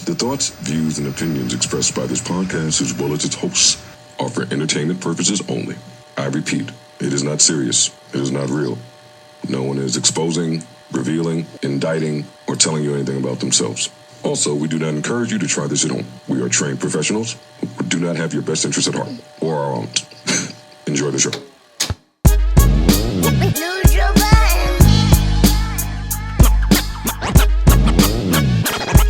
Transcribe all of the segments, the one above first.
The thoughts, views, and opinions expressed by this podcast, as well as its hosts, are for entertainment purposes only. I repeat, it is not serious. It is not real. No one is exposing, revealing, indicting, or telling you anything about themselves. Also, we do not encourage you to try this at home. We are trained professionals who do not have your best interests at heart, or our own. Enjoy the show.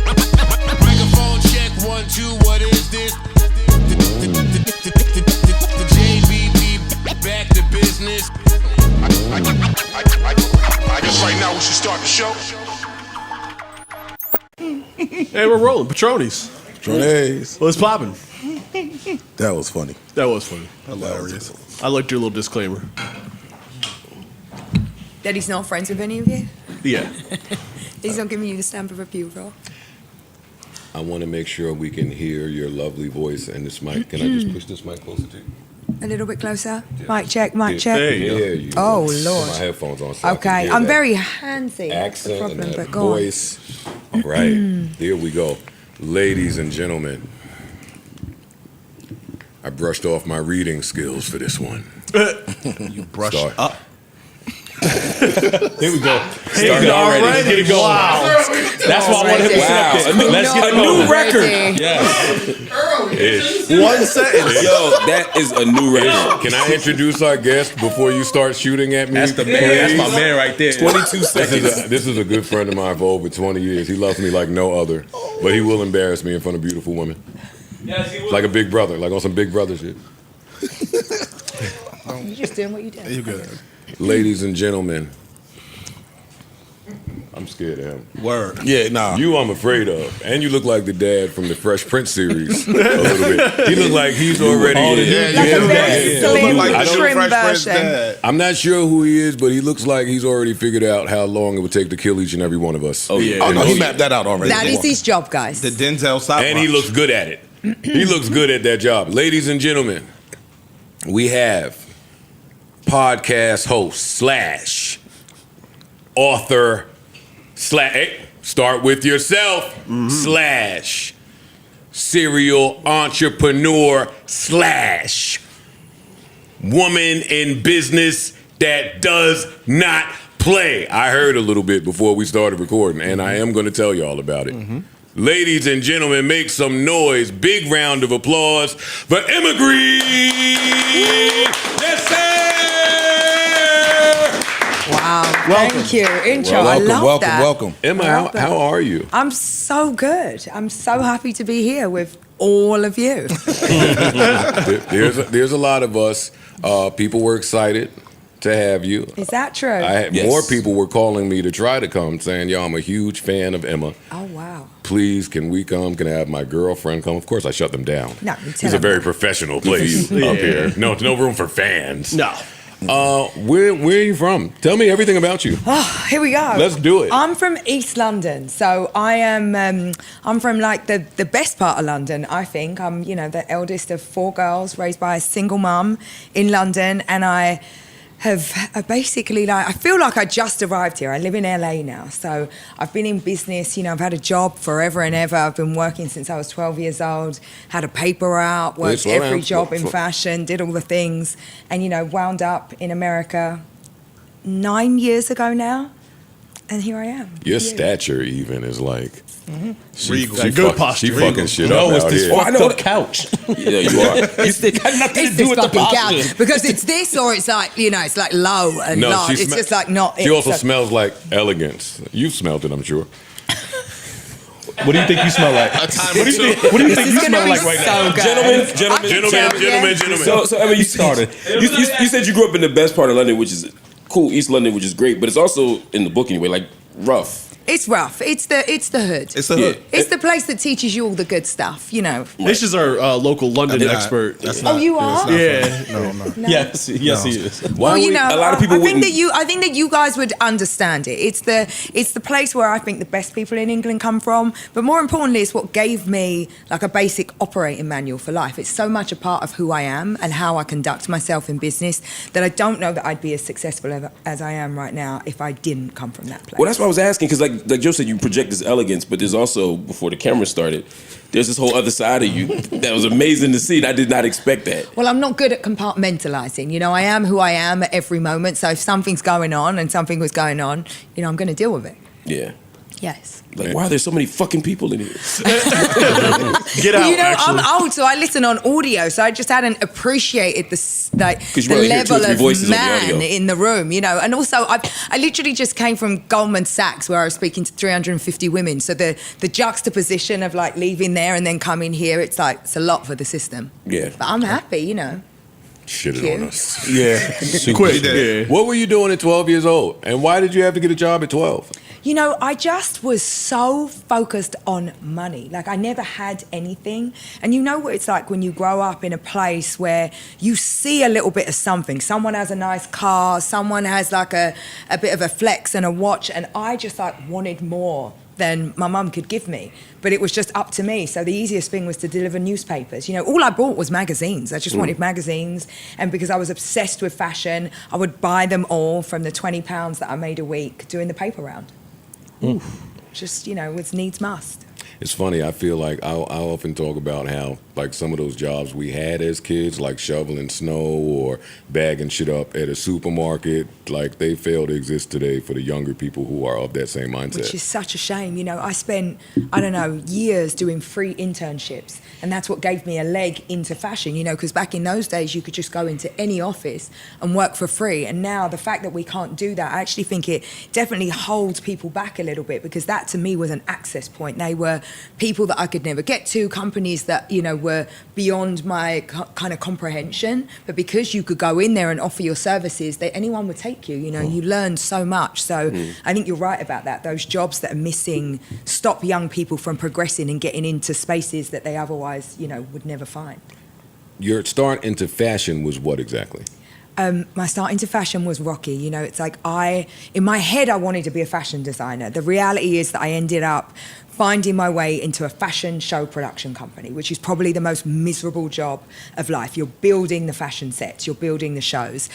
Microphone check, 1, 2, what is this? The JBB back to business. I guess right now we should start the show. Hey, we're rolling. Patronies. What's poppin'? That was funny. That was funny. Hilarious. I liked your little disclaimer. That he's not friends with any of you? Yeah. He's not giving you the stamp of approval. I want to make sure we can hear your lovely voice and this mic. Can I just push this mic closer to you? A little bit closer. Mic check, mic check. There you go. Hear you. Oh, Put Lord. my headphones on. So I Okay, can hear I'm that very handsy. That's the accent problem, and that but go voice. All right, here we go. Ladies and gentlemen, I brushed off my reading skills for this one. You brushed Start. up. Here we go. Started already. Get it going. Wow. That's why I wanted him to Wow. sit up there. Let's get a new record. Yes. Ish. One sentence. Yo, that is a new record. Can I introduce our guest before you start shooting at me? That's the man. That's my man right there. 22 seconds. This is a good friend of mine for over 20 years. He loves me like no other, but he will embarrass me in front of beautiful women. Yes, he will. Like a big brother, like on some big brother shit. You're just doing what you do. You good. Ladies and gentlemen, I'm scared of him. Word. Yeah, nah. You I'm afraid of. And you look like the dad from the Fresh Prince series a little bit. He look like he's already... Like a very slim, I don't- trim version. I'm not sure who he is, but he looks like he's already figured out how long it would take to kill each and every one of us. Oh, yeah. Oh, no, he mapped that out already. That is his job, guys. The Denzel stopwatch. And he looks good at it. He looks good at that job. Ladies and gentlemen, we have podcast host / author / start with yourself / serial entrepreneur / woman in business that does not play. I heard a little bit before we started recording, and I am going to tell you all about it. Ladies and gentlemen, make some noise. Big round of applause for Emma Grede. Yes, sir. Wow. Welcome. Thank you. Intro. I love that. Welcome. Emma, I love that. how are you? I'm so good. I'm so happy to be here with all of you. There's a lot of us. People were excited to have you. Is that true? Yes. More people were calling me to try to come, saying, yo, I'm a huge fan of Emma. Oh, wow. Please, can we come? Can I have my girlfriend come? Of course, I shut them down. No, you tell It's a them very that. professional place Yeah. up here. No room for fans. No. Where are you from? Tell me everything about you. Oh, here we go. Let's do it. I'm from East London, so I am. I'm from like the best part of London. I think I'm, the eldest of 4 girls raised by a single mum in London, and I have basically I feel like I just arrived here. I live in LA now, so I've been in business. I've had a job forever and ever. I've been working since I was 12 years old. Had a paper out, worked slow every down, job in slow. fashion, did all the things, and wound up in America 9 years ago now, and here I am. Your with you. stature even is like Regal. Good posture. She fucking shit No, up it's out this here. fucked up couch. Yeah, you are. It's got nothing It's to do this with the fucking posture. couch because it's this or it's like it's like low and No, large. she It's sme- just like not. She it. also So- smells like elegance. You've smelled it, I'm sure. What do you think you smell like? What do you think This you is gonna smell be like right so now? good. Gentlemen. So Emma, you started. You said you grew up in the best part of London, which is cool, East London, which is great, but it's also in the book anyway, like rough. It's rough. It's the hood. It's the hood. It's the place that teaches you all the good stuff. This is our local London Nah, expert. That's Oh, not, you that's are? not Yeah. funny. No, I'm not. No. Yes, he is. Well, a lot of people I think wouldn't. I think that you guys would understand it. It's the place where I think the best people in England come from. But more importantly, it's what gave me like a basic operating manual for life. It's so much a part of who I am and how I conduct myself in business that I don't know that I'd be as successful as I am right now if I didn't come from that place. Well, that's what I was asking, because like Joe said, you project this elegance, but there's also, before the camera started, there's this whole other side of you that was amazing to see. And I did not expect that. Well, I'm not good at compartmentalizing. You know, I am who I am at every moment. So if something's going on and something was going on, you know, I'm going to deal with it. Yeah. Yes. Like, why are there so many fucking people in here? Get out, You know, actually. I'm old, so I listen on audio, so I just hadn't appreciated the you the really hear two or level three of voices on the man audio. in the room, you know. And also, I literally just came from Goldman Sachs, where I was speaking to 350 women. So the juxtaposition of like leaving there and then coming here, it's like, it's a lot for the system. Yeah. But I'm happy, you know. Shit it Cute. on us. Yeah. Quick. Yeah. What were you doing at 12 years old? And why did you have to get a job at 12? You know, I just was so focused on money. Like, I never had anything. And you know what it's like when you grow up in a place where you see a little bit of something. Someone has a nice car, someone has like a bit of a flex and a watch, and I just like wanted more than my mum could give me. But it was just up to me. So the easiest thing was to deliver newspapers. You know, all I bought was magazines. I just wanted magazines. And because I was obsessed with fashion, I would buy them all from the £20 that I made a week doing the paper round. Just, you know, it's needs must. It's funny. I feel like I often talk about how like some of those jobs we had as kids, like shoveling snow or bagging shit up at a supermarket, like they fail to exist today for the younger people who are of that same mindset. Which is such a shame. You know, I spent, I don't know, years doing free internships. And that's what gave me a leg into fashion, you know, because back in those days, you could just go into any office and work for free. And now the fact that we can't do that, I actually think it definitely holds people back a little bit, because that to me was an access point. They were people that I could never get to, companies that, you know, were beyond my kind of comprehension. But because you could go in there and offer your services, anyone would take you, you know, you learned so much. So I think you're right about that. Those jobs that are missing stop young people from progressing and getting into spaces that they otherwise, you know, would never find. Your start into fashion was what exactly? My start into fashion was rocky. You know, it's like in my head, I wanted to be a fashion designer. The reality is that I ended up finding my way into a fashion show production company, which is probably the most miserable job of life. You're building the fashion sets, you're building the shows.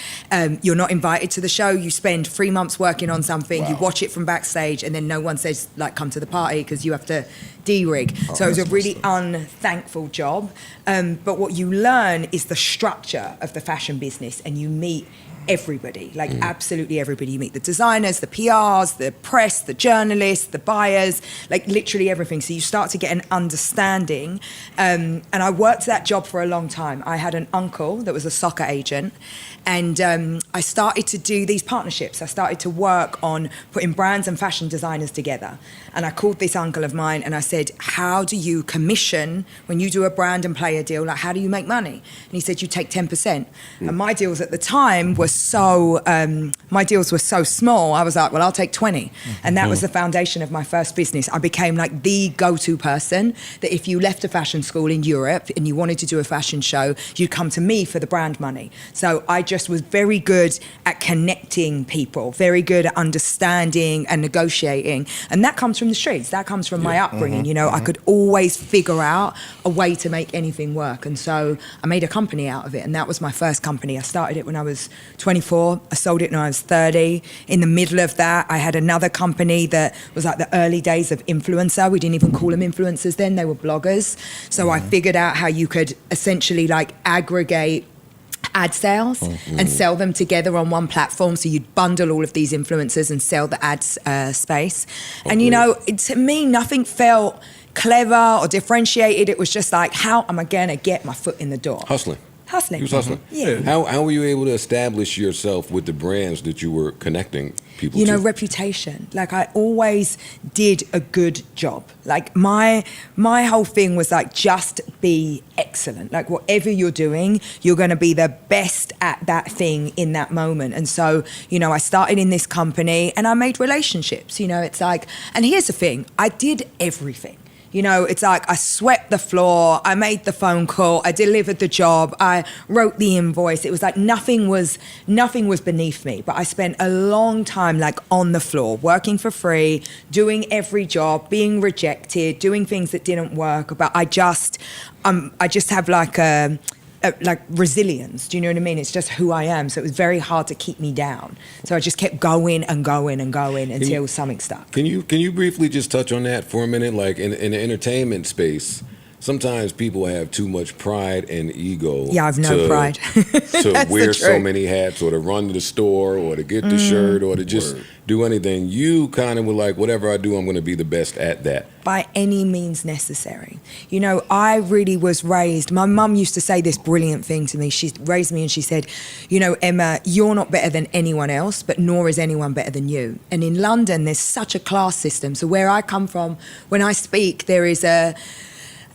You're not invited to the show. You spend 3 months working on something, you watch it from backstage, and then no one says, like, come to the party because you have to de-rig. So it was a really unthankful job. But what you learn is the structure of the fashion business, and you meet everybody, like absolutely everybody. You meet the designers, the PRs, the press, the journalists, the buyers, like literally everything. So you start to get an understanding. And I worked that job for a long time. I had an uncle that was a soccer agent, and I started to do these partnerships. I started to work on putting brands and fashion designers together. And I called this uncle of mine and I said, how do you commission when you do a brand and player deal? Like, how do you make money? And he said, you take 10%. And my deals at the time were so small. I was like, well, I'll take 20. And that was the foundation of my first business. I became like the go-to person that if you left a fashion school in Europe and you wanted to do a fashion show, you'd come to me for the brand money. So I just was very good at connecting people, very good at understanding and negotiating. And that comes from the streets. That comes from my upbringing. You know, I could always figure out a way to make anything work. And so I made a company out of it. And that was my first company. I started it when I was 24. I sold it when I was 30. In the middle of that, I had another company that was like the early days of influencer. We didn't even call them influencers then. They were bloggers. So I figured out how you could essentially like aggregate ad sales and sell them together on one platform. So you'd bundle all of these influencers and sell the ads space. And, you know, to me, nothing felt clever or differentiated. It was just like, how am I going to get my foot in the door? Hustling. Hustling. You was hustling. Yeah. How were you able to establish yourself with the brands that you were connecting people you to? know, reputation. Like, I always did a good job. Like, my whole thing was like, just be excellent. Like, whatever you're doing, you're going to be the best at that thing in that moment. And so, you know, I started in this company and I made relationships. You know, it's like, and here's the thing, I did everything. You know, it's like I swept the floor, I made the phone call, I delivered the job, I wrote the invoice. It was like nothing was beneath me. But I spent a long time like on the floor, working for free, doing every job, being rejected, doing things that didn't work. But I just have like like resilience. Do you know what I mean? It's just who I am. So it was very hard to keep me down. So I just kept going and going and going until something stuck. Can you briefly just touch on that for a minute? Like in the entertainment space, sometimes people have too much pride and ego. Yeah, I've no pride. To wear so many hats, or to run to the store, or to get the shirt, or to just do anything. You kind of were like, whatever I do, I'm going to be the best at that. By any means necessary. You know, I really was raised, my mum used to say this brilliant thing to me. She raised me and she said, you know, Emma, you're not better than anyone else, but nor is anyone better than you. And in London, there's such a class system. So where I come from, when I speak, there is an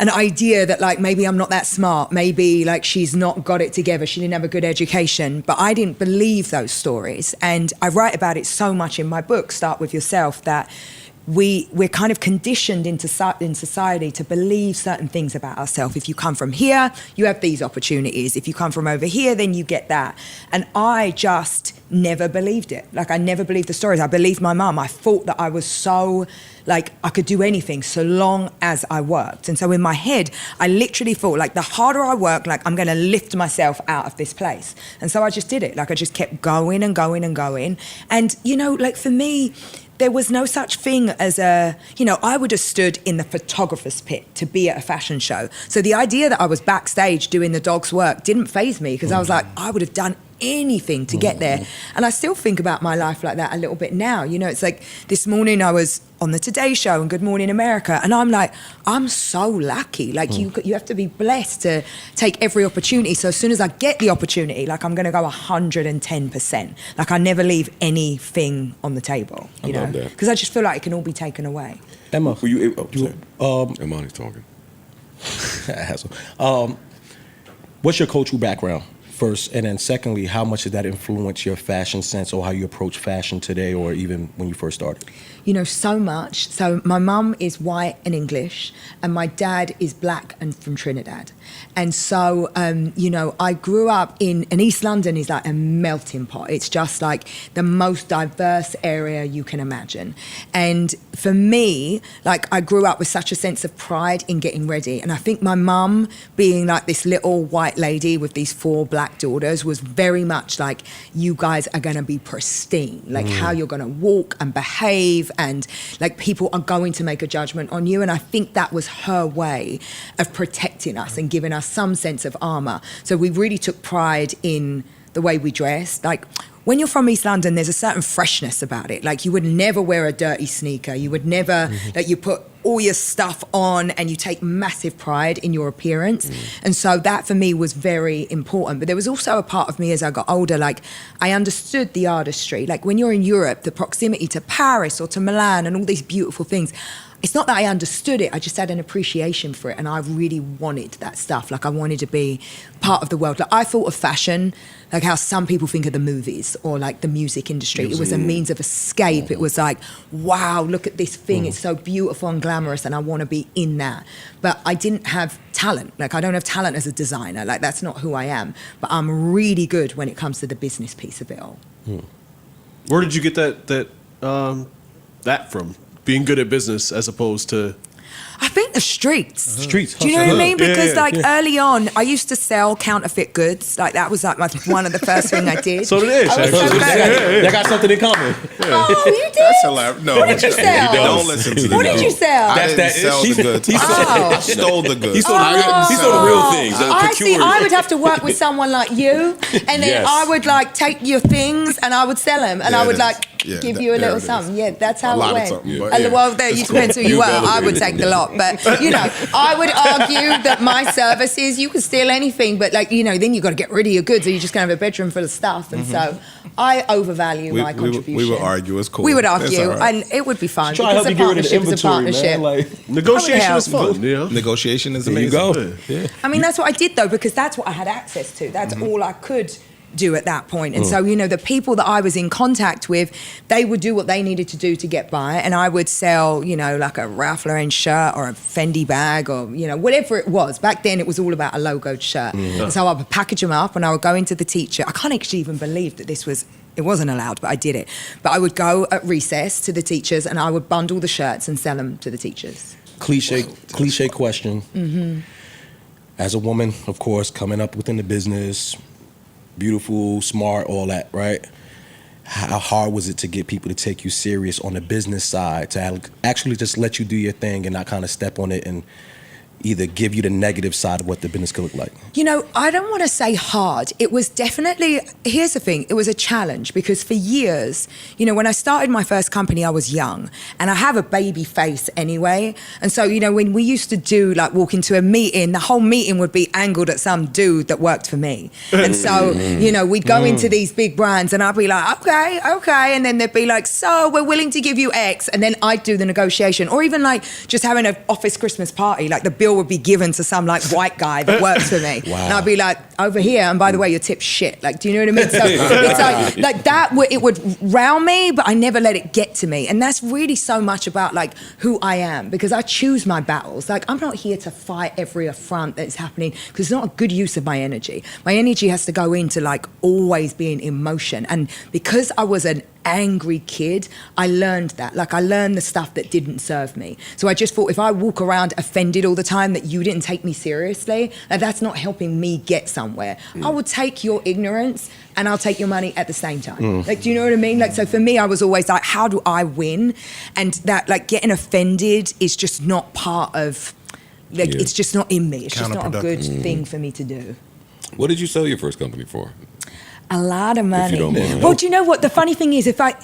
idea that like maybe I'm not that smart, maybe like she's not got it together, she didn't have a good education, but I didn't believe those stories. And I write about it so much in my book, Start With Yourself, that we're kind of conditioned in society to believe certain things about ourselves. If you come from here, you have these opportunities. If you come from over here, then you get that. And I just never believed it. Like I never believed the stories. I believed my mum. I thought that I was so, like I could do anything so long as I worked. And so in my head, I literally thought like the harder I work, like I'm gonna lift myself out of this place. And so I just did it. Like I just kept going and going and going. And you know, like for me, there was no such thing as I would have stood in the photographer's pit to be at a fashion show. So the idea that I was backstage doing the dog's work didn't faze me because I was like, I would have done anything to get there. And I still think about my life like that a little bit now. You know, it's like this morning I was on the Today Show and Good Morning America, and I'm like, I'm so lucky. Like you have to be blessed to take every opportunity. So as soon as I get the opportunity, like I'm going to go 110%. Like I never leave anything on the table. You know, because I just feel like it can all be taken away. Emma, Were you? Imani's talking. What's your cultural background? First, and then secondly, how much did that influence your fashion sense or how you approach fashion today or even when you first started? You know, so much. So my mum is white and English and my dad is black and from Trinidad. And so, you know, I grew up and East London is like a melting pot. It's just like the most diverse area you can imagine. And for me, like I grew up with such a sense of pride in getting ready. And I think my mum being like this little white lady with these 4 black daughters was very much like, you guys are going to be pristine, like how you're going to walk and behave, and like people are going to make a judgment on you. And I think that was her way of protecting us and giving us some sense of armor. So we really took pride in the way we dressed. Like when you're from East London, there's a certain freshness about it. Like you would never wear a dirty sneaker. You would never, like you put all your stuff on and you take massive pride in your appearance. And so that for me was very important. But there was also a part of me as I got older, like I understood the artistry. Like when you're in Europe, the proximity to Paris or to Milan and all these beautiful things, it's not that I understood it, I just had an appreciation for it, and I really wanted that stuff. Like I wanted to be part of the world. Like I thought of fashion like how some people think of the movies or like the music industry. It was a means of escape. It was like, wow, look at this thing. It's so beautiful and glamorous and I want to be in that. But I didn't have talent. Like I don't have talent as a designer. Like that's not who I am. But I'm really good when it comes to the business piece of it all. Where did you get that from? Being good at business as opposed to... I think the streets. Streets. Do you know what I mean? Yeah, Because yeah. early on, I used to sell counterfeit goods. Like that was like one of the first things I did. So did Ish, I was so actually. good. They got something in common. Oh, you did? That's hilarious. No, What did you sell? Don't listen to What did you sell? I didn't That's sell the goods. I stole the goods. He sold the real things. I see. I would have to work with someone like you, and then Yes. I would like take your things and I would sell them, and I would like Yeah, give you a there little it is. something. Yeah, that's how A lot it of went. something, but And yeah. well, there you depends who you were. I would take the lot, but you know, I would argue that my services, you could steal anything, but like you know, then you got to get rid of your goods, or you're just gonna have a bedroom full of stuff, and so I overvalue my contribution. We would argue. It's cool. We would It's argue, all right. and it would be fun Try to because help a you get rid of the partnership is a inventory, partnership. man. Like, Negotiation is help. fun, you know? Negotiation is there you amazing. go. Yeah. I mean, that's what I did though, because that's what I had access to. That's all I could do at that point. And so, you know, the people that I was in contact with, they would do what they needed to do to get by. And I would sell, you know, like a Ralph Lauren shirt or a Fendi bag or, you know, whatever it was. Back then, it was all about a logoed shirt. And so I would package them up and I would go into the teacher. I can't actually even believe that it wasn't allowed, but I did it. But I would go at recess to the teachers and I would bundle the shirts and sell them to the teachers. Cliche question. as a woman, of course, coming up within the business, beautiful, smart, all that, right? How hard was it to get people to take you serious on the business side, to actually just let you do your thing and not kind of step on it and either give you the negative side of what the business could look like? You know, I don't want to say hard. It was definitely, here's the thing, it was a challenge because for years, you know, when I started my first company, I was young and I have a baby face anyway. And so, you know, when we used to do like walk into a meeting, the whole meeting would be angled at some dude that worked for me. And so, you know, we'd go into these big brands and I'd be like, okay. And then they'd be like, so we're willing to give you X. And then I'd do the negotiation, or even like just having an office Christmas party, like the bill would be given to some like white guy that works for me. Wow. And I'd be like, over here, and by the way, your tip's shit. Like, do you know what I mean? So it's like that, it would rile me, but I never let it get to me. And that's really so much about like who I am, because I choose my battles. Like, I'm not here to fight every affront that's happening, because it's not a good use of my energy. My energy has to go into like always being in motion. And because I was an angry kid, I learned that. Like, I learned the stuff that didn't serve me. So I just thought, if I walk around offended all the time that you didn't take me seriously, that's not helping me get somewhere. I will take your ignorance and I'll take your money at the same time. Like, do you know what I mean? Like, so for me, I was always like, how do I win? And that, like, getting offended is just not part of, like, it's just not in me. It's just not a good thing for me to do. What did you sell your first company for? A lot of money. If you don't mind. Well, do you know what the funny thing is? If I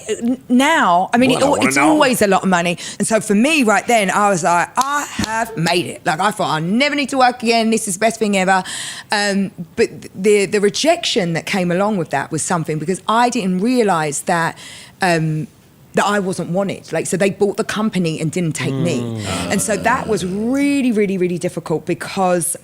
now, I mean, it's always a lot of money. And so for me, right then, I was like, I have made it. Like, I thought I never need to work again. This is the best thing ever. But the rejection that came along with that was something, because I didn't realize that I wasn't wanted. Like, so they bought the company and didn't take me. And so that was really, really, really difficult, because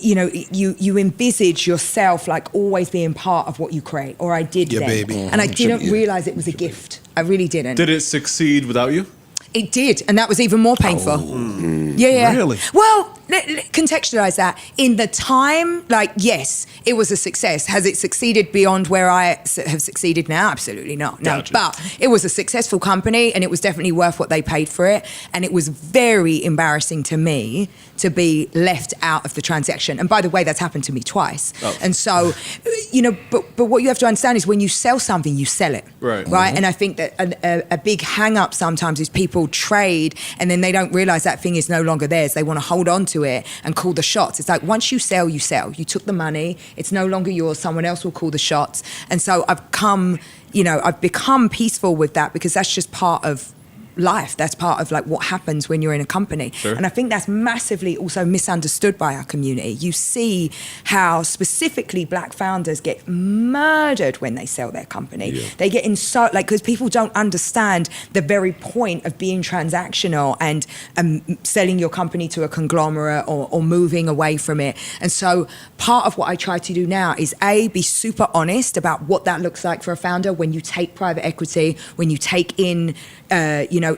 you know, you envisage yourself like always being part of what you create, or I did then. Baby. And I didn't realize it was a gift. I really didn't. Did it succeed without you? It did, and that was even more painful. Yeah. Really? Well, contextualize that. In the time, like, yes, it was a success. Has it succeeded beyond where I have succeeded now? Absolutely not. No, Gotcha. But it was a successful company, and it was definitely worth what they paid for it. And it was very embarrassing to me to be left out of the transaction. And by the way, that's happened to me twice. Oh. And so, you know, but what you have to understand is when you sell something, you sell it. Right. Right. And I think that a big hang up sometimes is people trade and then they don't realize that thing is no longer theirs. They want to hold on to it and call the shots. It's like, once you sell, you sell. You took the money. It's no longer yours. Someone else will call the shots. And so I've become peaceful with that, because that's just part of life. That's part of like what happens when you're in a company. Sure. And I think that's massively also misunderstood by our community. You see how specifically black founders get murdered when they sell their company. Yeah. They get in so, like, because people don't understand the very point of being transactional and selling your company to a conglomerate or moving away from it. And so part of what I try to do now is be super honest about what that looks like for a founder when you take private equity, when you take in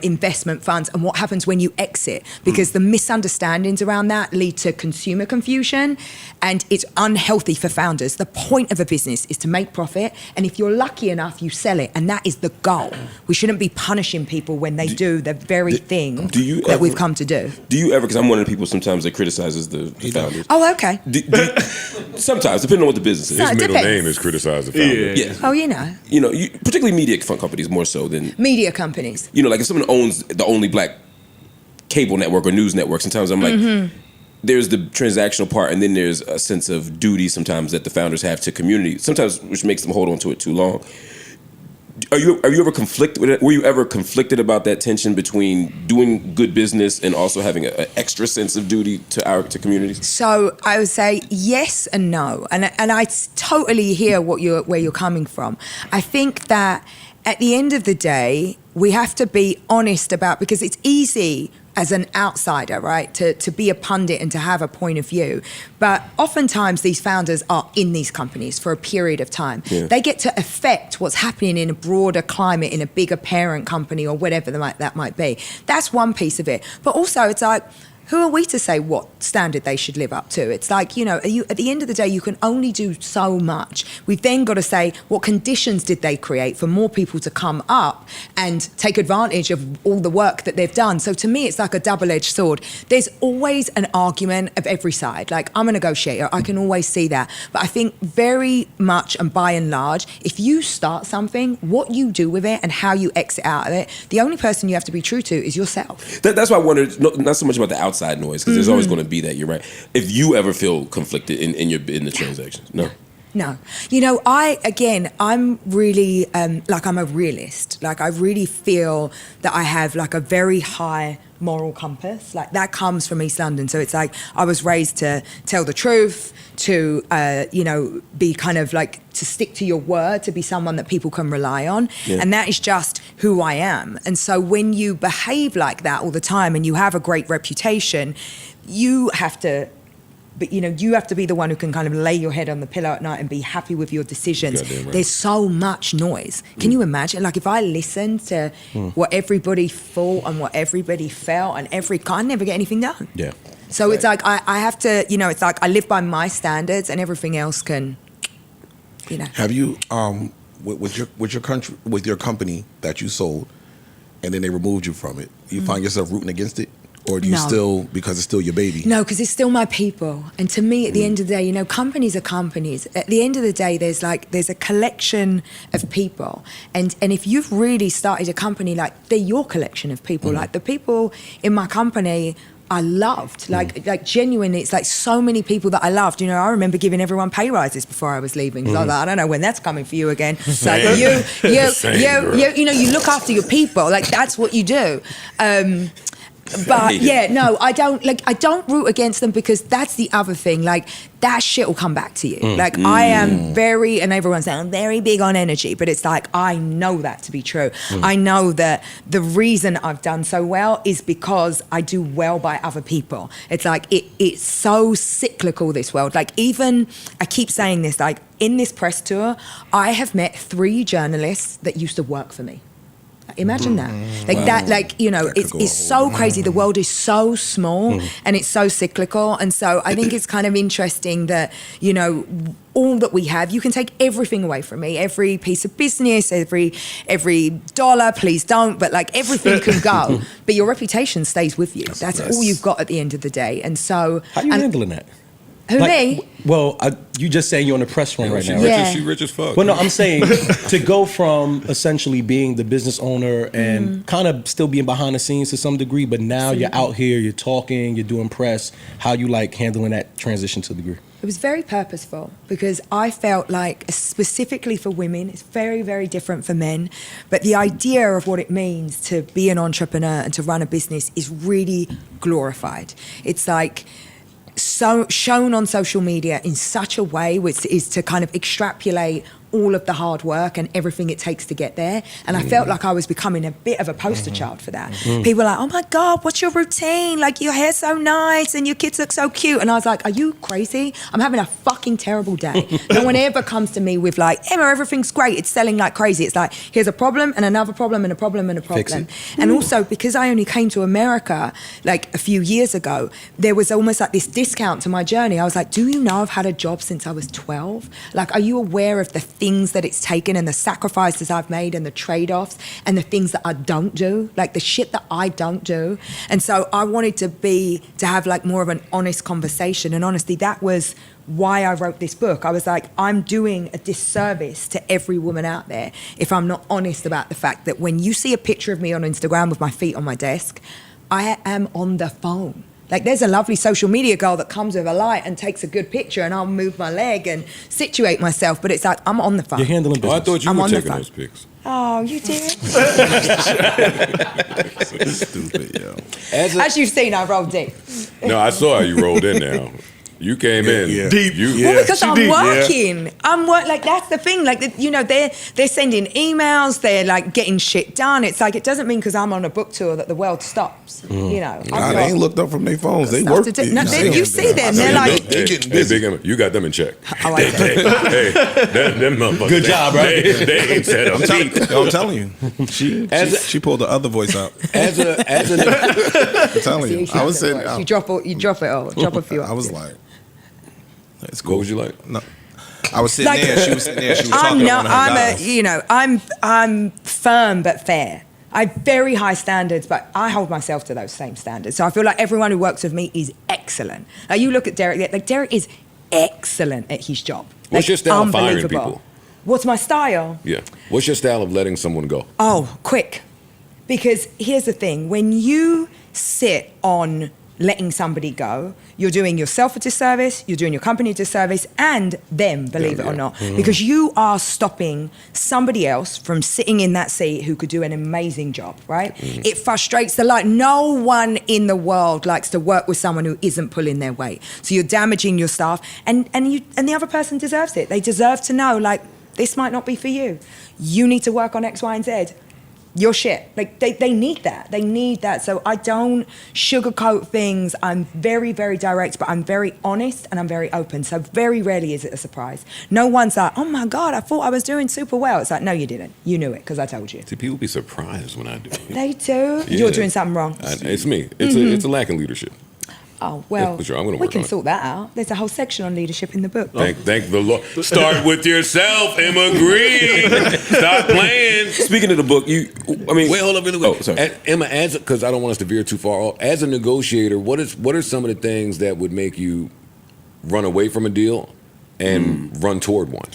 investment funds, and what happens when you exit, because the misunderstandings around that lead to consumer confusion, and it's unhealthy for founders. The point of a business is to make profit, and if you're lucky enough, you sell it, and that is the goal. We shouldn't be punishing people when they do the very thing that we've come to do. Do you ever, because I'm one of the people sometimes that criticizes the founders. Oh, okay. Sometimes, depending on what the business is. So- His middle depends. name is criticize the founder. Yeah. Oh, you know. You know, particularly media companies more so than, Media companies. you know, like if someone owns the only black cable network or news network, sometimes I'm like, there's the transactional part, and then there's a sense of duty sometimes that the founders have to community, sometimes which makes them hold on to it too long. Are you ever conflicted with it? Were you ever conflicted about that tension between doing good business and also having an extra sense of duty to communities? So I would say yes and no, and I totally hear where you're coming from. I think that at the end of the day, we have to be honest about, because it's easy as an outsider, right, to be a pundit and to have a point of view. But oftentimes these founders are in these companies for a period of time. Yeah. They get to affect what's happening in a broader climate, in a bigger parent company or whatever that might be. That's one piece of it. But also it's like, who are we to say what standard they should live up to? It's like, you know, at the end of the day, you can only do so much. We've then got to say, what conditions did they create for more people to come up and take advantage of all the work that they've done? So to me, it's like a double-edged sword. There's always an argument of every side. Like, I'm a negotiator. I can always see that. But I think very much and by and large, if you start something, what you do with it and how you exit out of it, the only person you have to be true to is yourself. That's why I wondered, not so much about the outside noise, because there's always going to be that. You're right. If you ever feel conflicted in the transactions, no. You know, I'm really, like, I'm a realist. Like, I really feel that I have, like, a very high moral compass. Like, that comes from East London. So it's like, I was raised to tell the truth, to, you know, be kind of like, to stick to your word, to be someone that people can rely on. Yeah. And that is just who I am. And so when you behave like that all the time and you have a great reputation, you have to... But, you know, you have to be the one who can kind of lay your head on the pillow at night and be happy with your decisions. Right. There's so much noise. Can you imagine? Like, if I listened to what everybody thought and what everybody felt and I'd never get anything done. Yeah. So it's like I have to, you know, it's like I live by my standards and everything else can, you know. Have you, with your company that you sold and then they removed you from it, you find yourself rooting against it? Or do you still, because it's still your baby? No, because it's still my people. And to me, at the end of the day, you know, companies are companies. At the end of the day, there's a collection of people. And if you've really started a company, like, they're your collection of people. Like, the people in my company I loved, like genuinely, it's like so many people that I loved. You know, I remember giving everyone pay rises before I was leaving. So I was like, I don't know when that's coming for you again. Like you know, you look after your people. Like, that's what you do. But yeah, no, I don't root against them, because that's the other thing. Like, that shit will come back to you. Like, I am very, and everyone's saying I'm very big on energy, but it's like, I know that to be true. I know that the reason I've done so well is because I do well by other people. It's like, it's so cyclical, this world. Like, even, I keep saying this, like, in this press tour, I have met 3 journalists that used to work for me. Imagine that. Like, wow. That, like, you know, it's so crazy. The world is so small and it's so cyclical. And so I think it's kind of interesting that, you know, all that we have, you can take everything away from me, every piece of business, every dollar, please don't, but like, everything can go. But your reputation stays with you. That's all you've got at the end of the day. And so... How are you handling that? Who, like, me? Well, you just saying you're on the press run right now. She rich as fuck. Well, no, I'm saying to go from essentially being the business owner and kind of still being behind the scenes to some degree, but now you're out here, you're talking, you're doing press. How you like handling that transition to the degree? It was very purposeful, because I felt like, specifically for women, it's very, very different for men, but the idea of what it means to be an entrepreneur and to run a business is really glorified. It's like... so shown on social media in such a way, which is to kind of extrapolate all of the hard work and everything it takes to get there. And I felt like I was becoming a bit of a poster child for that. People were like, oh my God, what's your routine? Like, your hair's so nice and your kids look so cute. And I was like, are you crazy? I'm having a fucking terrible day. No one ever comes to me with like, Emma, everything's great. It's selling like crazy. It's like, here's a problem and another problem and a problem and a problem. And also, because I only came to America like a few years ago, there was almost like this discount to my journey. I was like, do you know I've had a job since I was 12? Like, are you aware of the things that it's taken and the sacrifices I've made and the trade-offs and the things that I don't do, like the shit that I don't do? And so I wanted to have like more of an honest conversation. And honestly, that was why I wrote this book. I was like, I'm doing a disservice to every woman out there if I'm not honest about the fact that when you see a picture of me on Instagram with my feet on my desk, I am on the phone. Like, there's a lovely social media girl that comes with a light and takes a good picture, and I'll move my leg and situate myself, but it's like, I'm on the phone. You're handling business. Oh, I thought you were taking those pics. Oh, you did? Stupid, yo. As you've seen, I rolled deep. No, I saw how you rolled in now. You came in Yeah. Deep. Well, because she I'm deep. working. Like that's the thing. Like they're sending emails. They're like getting shit done. It's like it doesn't mean because I'm on a book tour that the world stops. You know, Nah, they ain't looked up from their phones. They stuff work. to do. No, you see them. I They're see like, they getting Hey, busy. Big Emma, you got them in check. Oh, I do. Hey, them motherfuckers. Good job, right? They ain't set up deep. I'm telling you, she pulled the other voice out. As an I'm telling See, you, she I was said sitting. words. You drop it all. Drop a few. I was up. like, it's What cool. would you like? No, I was sitting Like- there. She was sitting there. She was I'm talking to not. one of her I'm guys. I'm firm but fair. I have very high standards, but I hold myself to those same standards. So I feel like everyone who works with me is excellent. Like you look at Derek. Like Derek is excellent at his job. What's Like, your style of firing unbelievable. people? What's my style? Yeah. What's your style of letting someone go? Oh, quick. Because here's the thing, when you sit on letting somebody go, you're doing yourself a disservice, you're doing your company a disservice, and them, believe it or not. Because you are stopping somebody else from sitting in that seat who could do an amazing job, right? It frustrates the life. No one in the world likes to work with someone who isn't pulling their weight. So you're damaging your staff, and the other person deserves it. They deserve to know, like, this might not be for you. You need to work on X, Y, and Z. Your shit. Like they need that. They need that. So I don't sugarcoat things. I'm very, very direct, but I'm very honest and I'm very open. So very rarely is it a surprise. No one's like, oh my God, I thought I was doing super well. It's like, no, you didn't. You knew it because I told you. See, people be surprised when I do it. They do. Yeah. You're doing something wrong. It's me. It's a lack in leadership. Oh, well, for sure. I'm gonna we work can on it. sort that out. There's a whole section on leadership in the book. Thank the Lord. Start with yourself, Emma Grede. Stop playing. Speaking of the book, Wait, hold up really quick. Oh, sorry. Emma, because I don't want us to veer too far off. As a negotiator, what are some of the things that would make you run away from a deal and run toward one?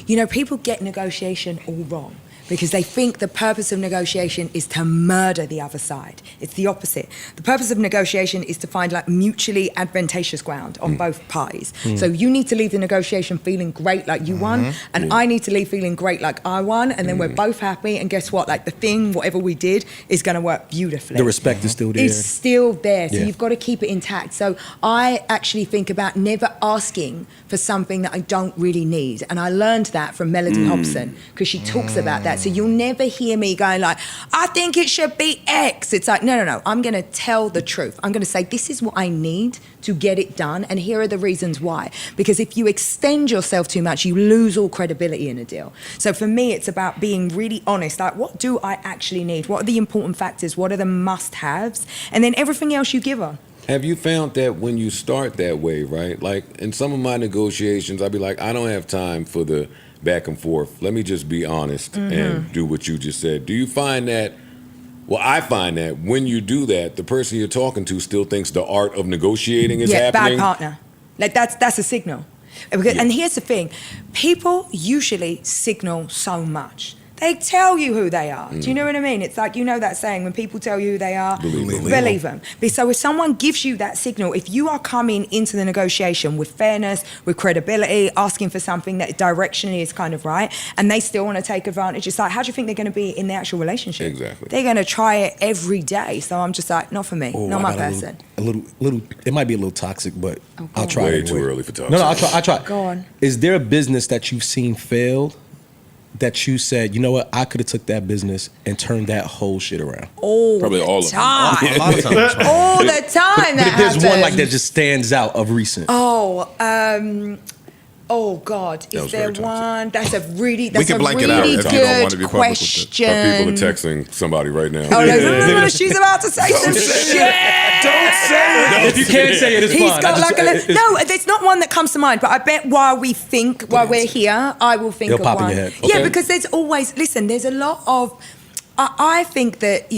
You know, people get negotiation all wrong because they think the purpose of negotiation is to murder the other side. It's the opposite. The purpose of negotiation is to find like mutually advantageous ground on both parties. So you need to leave the negotiation feeling great like you won, and I need to leave feeling great like I won, and then we're both happy, and guess what? Like the thing, whatever we did, is gonna work beautifully. The respect is still there. It's still there, so Yeah. you've got to keep it intact. So I actually think about never asking for something that I don't really need. And I learned that from Melody Hobson, because she talks about that. So you'll never hear me going like, I think it should be X. It's like, no. I'm going to tell the truth. I'm going to say, this is what I need to get it done, and here are the reasons why. Because if you extend yourself too much, you lose all credibility in a deal. So for me, it's about being really honest. Like, what do I actually need? What are the important factors? What are the must-haves? And then everything else you give on. Have you found that when you start that way, right? Like in some of my negotiations, I'd be like, I don't have time for the back and forth. Let me just be honest and do what you just said. Do you find that? Well, I find that when you do that, the person you're talking to still thinks the art of negotiating is happening. Bad partner. Like that's a signal. And here's the thing, people usually signal so much. They tell you who they are. Do you know what I mean? It's like, you know that saying, when people tell you who they are, believe them. So if someone gives you that signal, if you are coming into the negotiation with fairness, with credibility, asking for something that directionally is kind of right, and they still want to take advantage, it's like, how do you think they're going to be in the actual relationship? Exactly. They're going to try it every day. So I'm just like, not for me, not my person. A little. It might be a little toxic, but I'll try. Way it too anyway. early for talk. No, I'll try. Go on. Is there a business that you've seen fail that you said, you know what, I could have took that business and turned that whole shit around? All Probably the all of them. time. A lot of times. All the time. But if there's one like that happens. just stands out of recent. Oh God! That was Is there very toxic. one? That's a really can blank it out if you don't good want to be public with it. question. People are texting somebody right now. Oh, no, she's about to say some shit. Don't say it. If you can't say it, it's He's fine. got like a no. There's not one that comes to mind, but I bet while we're here, I will think It'll of pop in one. your head. Yeah, Okay. because there's always there's a lot of. I think that,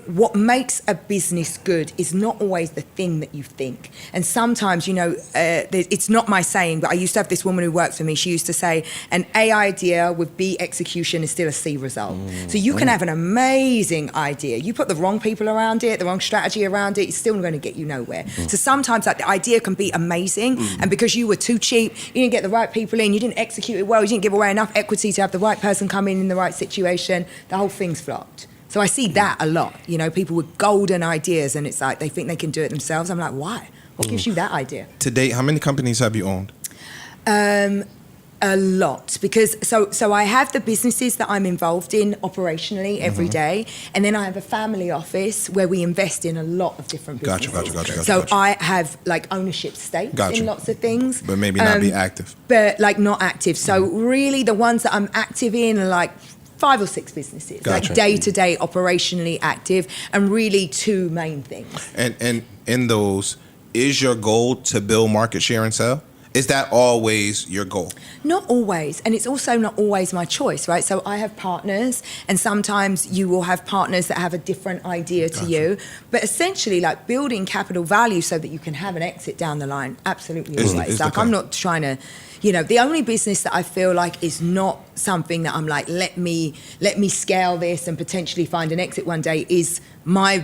what makes a business good is not always the thing that you think. And sometimes, it's not my saying, but I used to have this woman who works for me. She used to say, an A idea with B execution is still a C result. So you can have an amazing idea. You put the wrong people around it, the wrong strategy around it, it's still going to get you nowhere. So sometimes the idea can be amazing, and because you were too cheap, you didn't get the right people in, you didn't execute it well, you didn't give away enough equity to have the right person come in the right situation, the whole thing's flopped. So I see that a lot, people with golden ideas, and it's like they think they can do it themselves. I'm like, why? What gives you that idea? To date, how many companies have you owned? A lot, because so I have the businesses that I'm involved in operationally every day, and then I have a family office where we invest in a lot of different businesses. Gotcha. So I have like ownership stakes in lots of things, But maybe not be active. but like not active. So really, the ones that I'm active in are like 5 or 6 businesses, Gotcha. like day to day, operationally active, and really 2 main things. And in those, is your goal to build market share and sell? Is that always your goal? Not always, and it's also not always my choice, right? So I have partners, and sometimes you will have partners that have a different idea to you. But essentially, like building capital value so that you can have an exit down the line, absolutely always. Like I'm not trying to, the only business that I feel like is not something that I'm like, let me scale this and potentially find an exit one day is my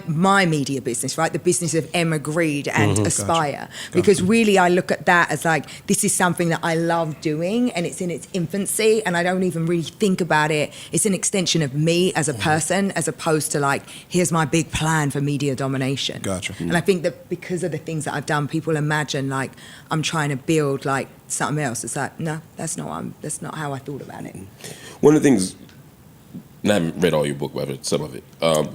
media business, right? The business of Emma Grede and Aspire. Because really I look at that as like, this is something that I love doing and it's in its infancy and I don't even really think about it. It's an extension of me as a person as opposed to like, here's my big plan for media domination. Gotcha. And I think that because of the things that I've done, people imagine like I'm trying to build like something else. It's like, no, that's not how I thought about it. One of the things, and I haven't read all your book, but some of it.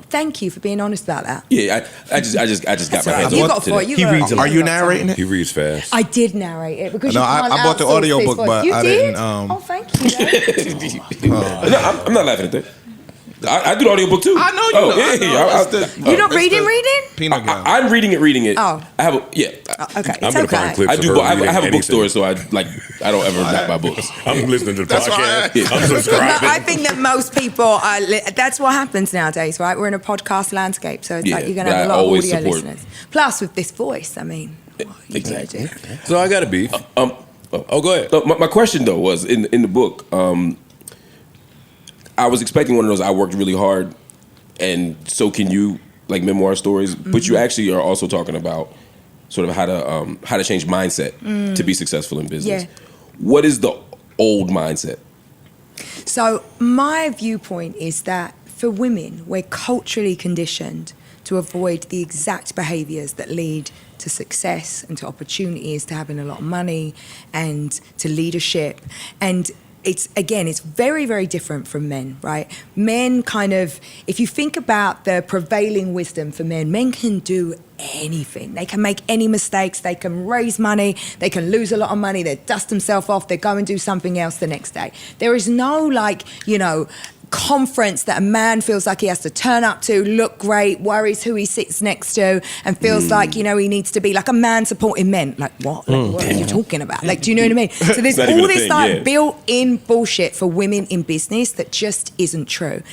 Thank you for being honest about that. Yeah, I just got my hands You on got it for today. it. He reads a lot. Are you narrating it? He reads fast. I did narrate it because No, you can't I bought the outsource audiobook, this but voice. You I did? didn't, Oh, thank you. No, I'm not laughing at that. I do the audiobook too. I know you know. I know. It's the- You're not it's reading? Peanut gallery. I'm reading it. Oh. I have a Okay, I'm it's gonna okay. find clips I of do. her I reading have a anything. bookstore, so I don't ever not buy books. I'm listening to the That's why podcast. I'm No, subscribing. I think that most people are. That's what happens nowadays, right? We're in a podcast landscape, so it's Yeah, like you're going to but have a I lot of always audio support- listeners. Plus, with this voice, I mean, what are you gonna Exactly. do? So I got a beef. Oh, go ahead. No, my question though was in the book. I was expecting one of those. I worked really hard, and so can you, like memoir stories. But you actually are also talking about sort of how to change mindset to be successful in business. Yeah. What is the old mindset? So my viewpoint is that for women, we're culturally conditioned to avoid the exact behaviours that lead to success and to opportunities, to having a lot of money and to leadership. And it's very, very different from men, right? Men kind of, if you think about the prevailing wisdom for men can do anything. They can make any mistakes. They can raise money. They can lose a lot of money. They dust themselves off. They go and do something else the next day. There is no conference that a man feels like he has to turn up to, look great, worries who he sits next to, and feels like, he needs to be like a man supporting men. Like, what? Like, what are you talking about? Like, do you know what I mean? So there's Not even all a this thing, like yeah. built-in bullshit for women in business that just isn't true.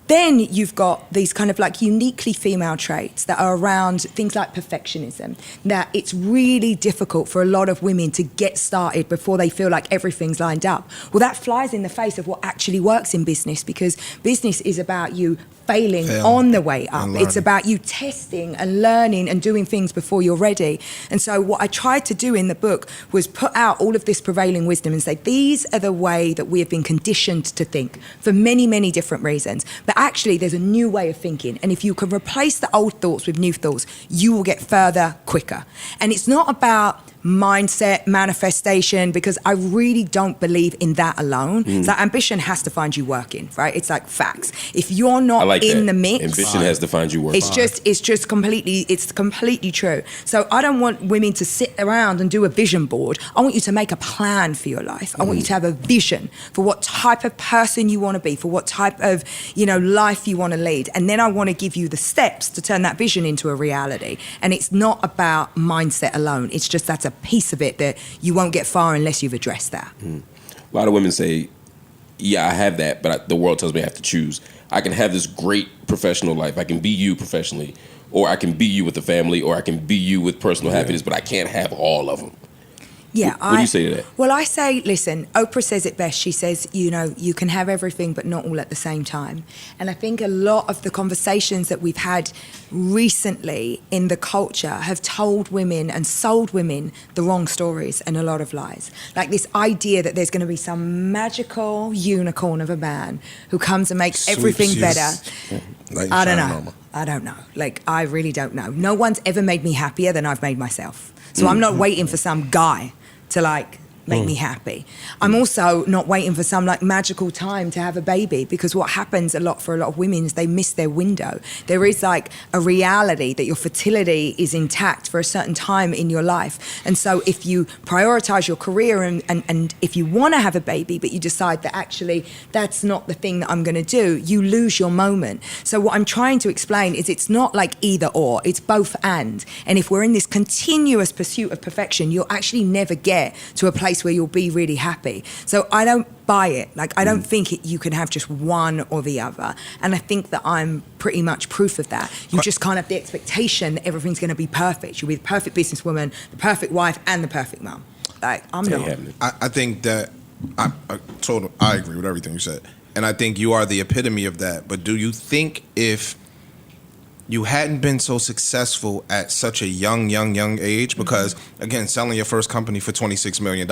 Then you've got these kind of like uniquely female traits that are around things like perfectionism, that it's really difficult for a lot of women to get started before they feel like everything's lined up. Well, that flies in the face of what actually works in business, because business is about you failing on the way up. It's about you testing and learning and doing things before you're ready. And so what I tried to do in the book was put out all of this prevailing wisdom and say, these are the way that we have been conditioned to think for many, many different reasons. But actually, there's a new way of thinking. And if you can replace the old thoughts with new thoughts, you will get further quicker. And it's not about mindset, manifestation, because I really don't believe in that alone. So ambition has to find you working, right? It's like facts. If you're not in the mix, Ambition has to find you working. it's completely true. So I don't want women to sit around and do a vision board. I want you to make a plan for your life. I want you to have a vision for what type of person you want to be, for what type of, life you want to lead. And then I want to give you the steps to turn that vision into a reality. And it's not about mindset alone. It's just that's a piece of it that you won't get far unless you've addressed that. A lot of women say, yeah, I have that, but the world tells me I have to choose. I can have this great professional life. I can be you professionally, or I can be you with the family, or I can be you with personal happiness, but I can't have all of them. Yeah, What do you say to that? Well, I say, listen, Oprah says it best. She says, you can have everything, but not all at the same time. And I think a lot of the conversations that we've had recently in the culture have told women and sold women the wrong stories and a lot of lies. Like this idea that there's going to be some magical unicorn of a man who comes and makes everything better. I don't know. Like, I really don't know. No one's ever made me happier than I've made myself. So I'm not waiting for some guy to like make me happy. I'm also not waiting for some like magical time to have a baby, because what happens a lot for a lot of women is they miss their window. There is like a reality that your fertility is intact for a certain time in your life. And so if you prioritize your career and if you want to have a baby, but you decide that actually that's not the thing that I'm going to do, you lose your moment. So what I'm trying to explain is it's not like either or, it's both and. And if we're in this continuous pursuit of perfection, you'll actually never get to a place where you'll be really happy. So I don't buy it. Like, I don't think you can have just one or the other. And I think that I'm pretty much proof of that. You just can't have the expectation that everything's going to be perfect. You'll be the perfect businesswoman, the perfect wife, and the perfect mum. Like, I'm not. I think that I agree with everything you said. And I think you are the epitome of that. But do you think if you hadn't been so successful at such a young age, because again, selling your first company for $26 million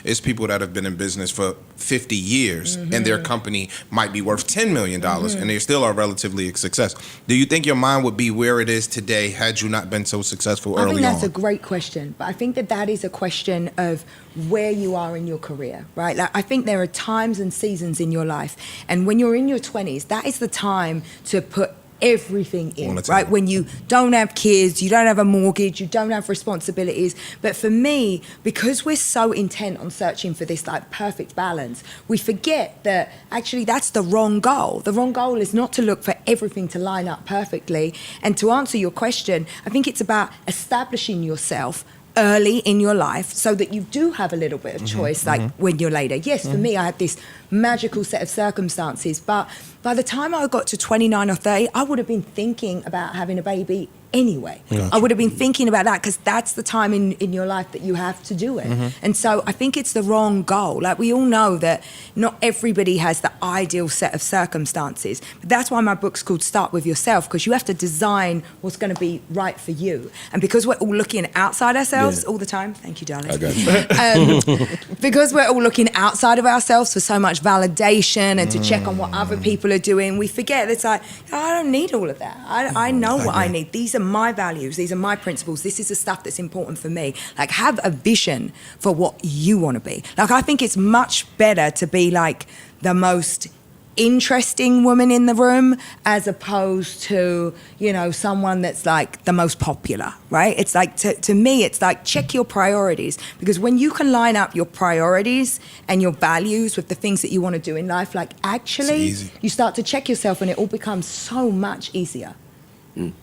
is people that have been in business for 50 years and their company might be worth $10 million and they still are relatively a success. Do you think your mind would be where it is today had you not been so successful early on? I think that's a great question, but I think that is a question of where you are in your career, right? Like, I think there are times and seasons in your life, and when you're in your 20s, that is the time to put everything in, right? When you don't have kids, you don't have a mortgage, you don't have responsibilities. But for me, because we're so intent on searching for this like perfect balance, we forget that actually that's the wrong goal. The wrong goal is not to look for everything to line up perfectly. And to answer your question, I think it's about establishing yourself early in your life so that you do have a little bit of choice, like when you're later. Yes, for me, I had this magical set of circumstances, but by the time I got to 29 or 30, I would have been thinking about having a baby anyway. I would have been thinking about that because that's the time in your life that you have to do it. And so I think it's the wrong goal. Like, we all know that not everybody has the ideal set of circumstances. But that's why my book's called Start With Yourself, because you have to design what's going to be right for you. And because we're all looking outside ourselves all the time, thank you, darling. I got you. Because we're all looking outside of ourselves for so much validation and to check on what other people are doing, we forget it's like, I don't need all of that. I know what I need. These are my values, these are my principles, this is the stuff that's important for me. Like, have a vision for what you want to be. Like, I think it's much better to be like the most interesting woman in the room as opposed to, you know, someone that's like the most popular, right? It's like, to me, it's like, check your priorities, because when you can line up your priorities and your values with the things that you want to do in life, like, actually you start to check yourself and it all becomes so much easier.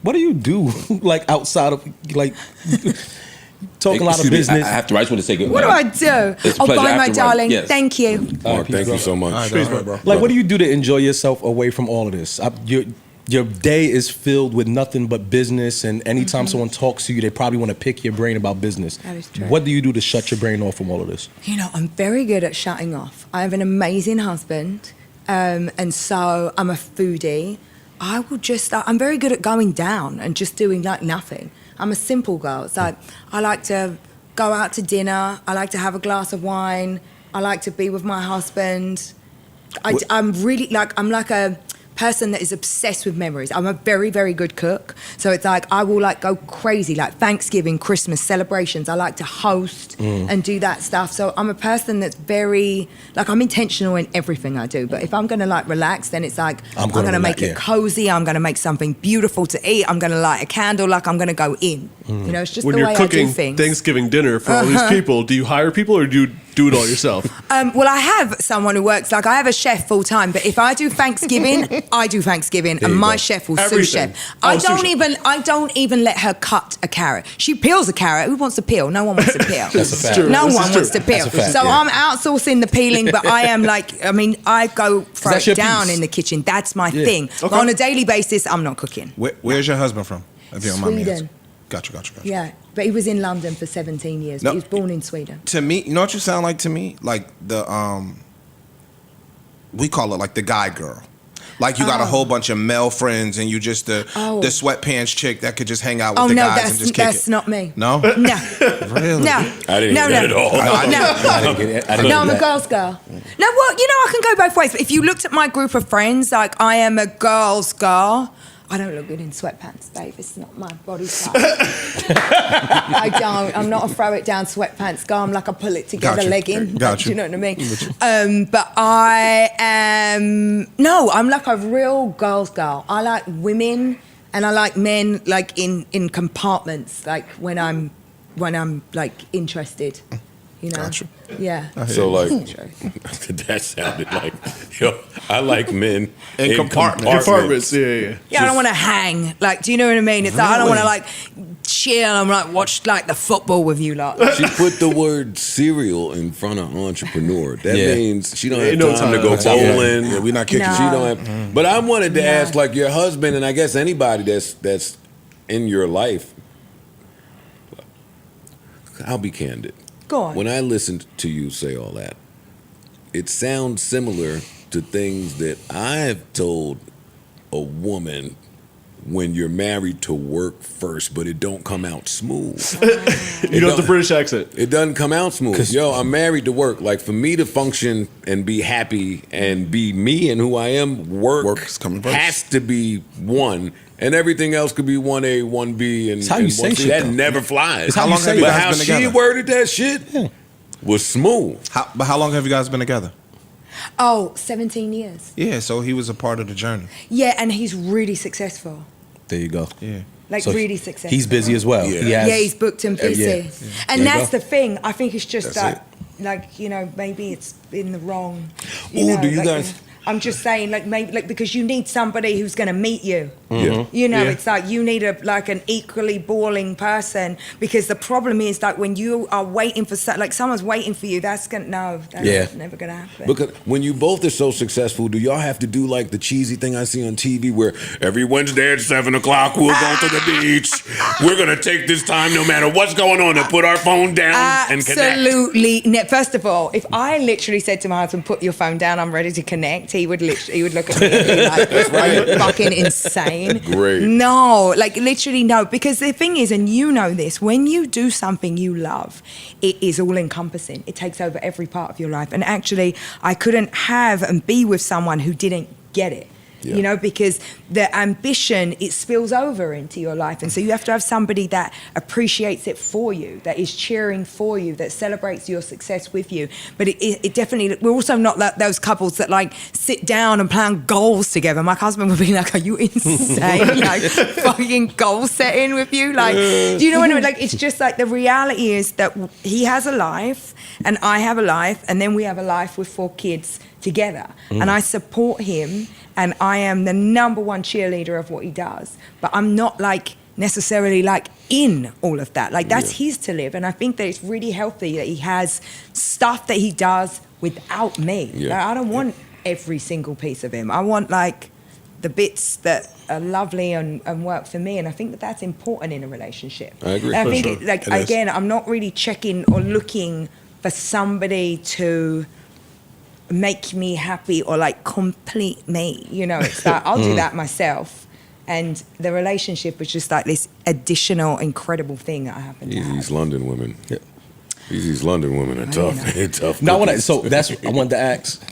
What do you do, like, outside of, like, talking a lot of business? I have to. I just want to say good. What do I do? It's a Oh, pleasure. bye, I have my to run. darling. Yes. Thank you. Mark, thank you so much. Like, what do you do to enjoy yourself away from all of this? Your day is filled with nothing but business, and anytime someone talks to you, they probably want to pick your brain about business. That is true. What do you do to shut your brain off from all of this? You know, I'm very good at shutting off. I have an amazing husband, and so I'm a foodie. I'm very good at going down and just doing like nothing. I'm a simple girl. It's like, I like to go out to dinner. I like to have a glass of wine. I like to be with my husband. I'm like a person that is obsessed with memories. I'm a very, very good cook. So it's like, I will like go crazy, like Thanksgiving, Christmas, celebrations. I like to host and do that stuff. So I'm a person that's very, like, I'm intentional in everything I do. But if I'm going to like relax, then it's like, I'm going to make it cozy. I'm going to make something beautiful to eat. I'm going to light a candle, like I'm going to go in. You know, it's just when the way you're cooking I do things. Thanksgiving dinner for all these people, do you hire people or do you do it all yourself? Well, I have someone who works, like, I have a chef full time, but if I do Thanksgiving, I do Thanksgiving, and my chef will sous chef. I don't even let her cut a carrot. She peels a carrot. Who wants to peel? No one wants to peel. That's a fact. No one wants to peel. So I'm outsourcing the peeling, but I am like, I mean, I go throw it down in the kitchen. That's my thing. Okay. But on a daily basis, I'm not cooking. Where's your husband from? If you don't mind me asking. Sweden. Gotcha. Yeah, but he was in London for 17 years. But he was born in Sweden. To me, you know what you sound like to me? Like the we call it like the guy girl. Like you got a whole bunch of male friends and you just the sweatpants chick that could just hang out with the guys and just kick it. That's not me. No? No. Really? No. I didn't hear that at all. I didn't get it. No, I'm a girl's girl. No, well, I can go both ways. If you looked at my group of friends, like I am a girl's girl. I don't look good in sweatpants, Dave. It's not my body type. I don't. I'm not a throw it down sweatpants girl. I'm like a pull it together legging. Got Do you. you know what I mean? But I am. No, I'm like a real girl's girl. I like women and I like men like in compartments. Like when I'm like interested. You know? Gotcha. Yeah. So like, that sounded like, I like men in Compartments. Yeah. Yeah, I don't want to hang. Like, do you know what I mean? It's like I don't want to like chill and like watch like the football with you lot. She put the word cereal in front of entrepreneur. That means she don't have Ain't no time to time. go bowling. Yeah, we're not kicking. No. She don't have. But I wanted to ask, like, your husband, and I guess anybody that's in your life. I'll be candid. Go on. When I listened to you say all that, it sounds similar to things that I've told a woman when you're married to work first, but it don't come out smooth. You don't have the British accent. It doesn't come out smooth. Yo, I'm married to work. Like, for me to function and be happy and be me and who I am, work coming first. has to be one. And everything else could be 1A, 1B, and, It's how you and say 1C. shit, That though. never flies. It's how you long say have it. you But guys how been she together? worded that shit was smooth. But how long have you guys been together? Oh, 17 years. Yeah, so he was a part of the journey. Yeah, and he's really successful. There you go. Yeah. Like So really successful. He's busy as well. Yeah. He has, Yeah, he's booked and busy. Yeah. And There you that's go. the thing. I think it's just That's that, maybe it's in the wrong. Ooh, do you guys- I'm just saying, maybe because you need somebody who's going to meet you. Yeah. It's like you need an equally balling person, because the problem is that when you are waiting for someone's waiting for you, that's never gonna happen. Because when you both are so successful, do y'all have to do like the cheesy thing I see on TV where every Wednesday at 7 o'clock we'll go to the beach. We're gonna take this time no matter what's going on to put our phone down and connect. Absolutely. First of all, if I literally said to my husband, "Put your phone down, I'm ready to connect," he would look at me and be like, "Are you fucking insane?" Great. No, literally no. Because the thing is, and you know this, when you do something you love, it is all encompassing. It takes over every part of your life. And actually, I couldn't have and be with someone who didn't get it. Yeah. Because the ambition, it spills over into your life. And so you have to have somebody that appreciates it for you, that is cheering for you, that celebrates your success with you. But it definitely, we're also not like those couples that sit down and plan goals together. My husband would be like, "Are you insane? Fucking goal setting with you?" Do you know what I mean? It's just the reality is that he has a life and I have a life, and then we have a life with 4 kids together. And I support him, and I am the number one cheerleader of what he does. But I'm not necessarily in all of that. That's his to live. And I think that it's really healthy that he has stuff that he does without me. Yeah. I don't want every single piece of him. I want the bits that are lovely and work for me. And I think that that's important in a relationship. I agree. And I For think sure. it again, I'm not really checking or looking for somebody to make me happy or complete me. It's I'll do that myself. And the relationship was just this additional incredible thing that I happen to These have. East London women. These East London women are tough. They're tough. No, cookies. so that's I wanted to ask.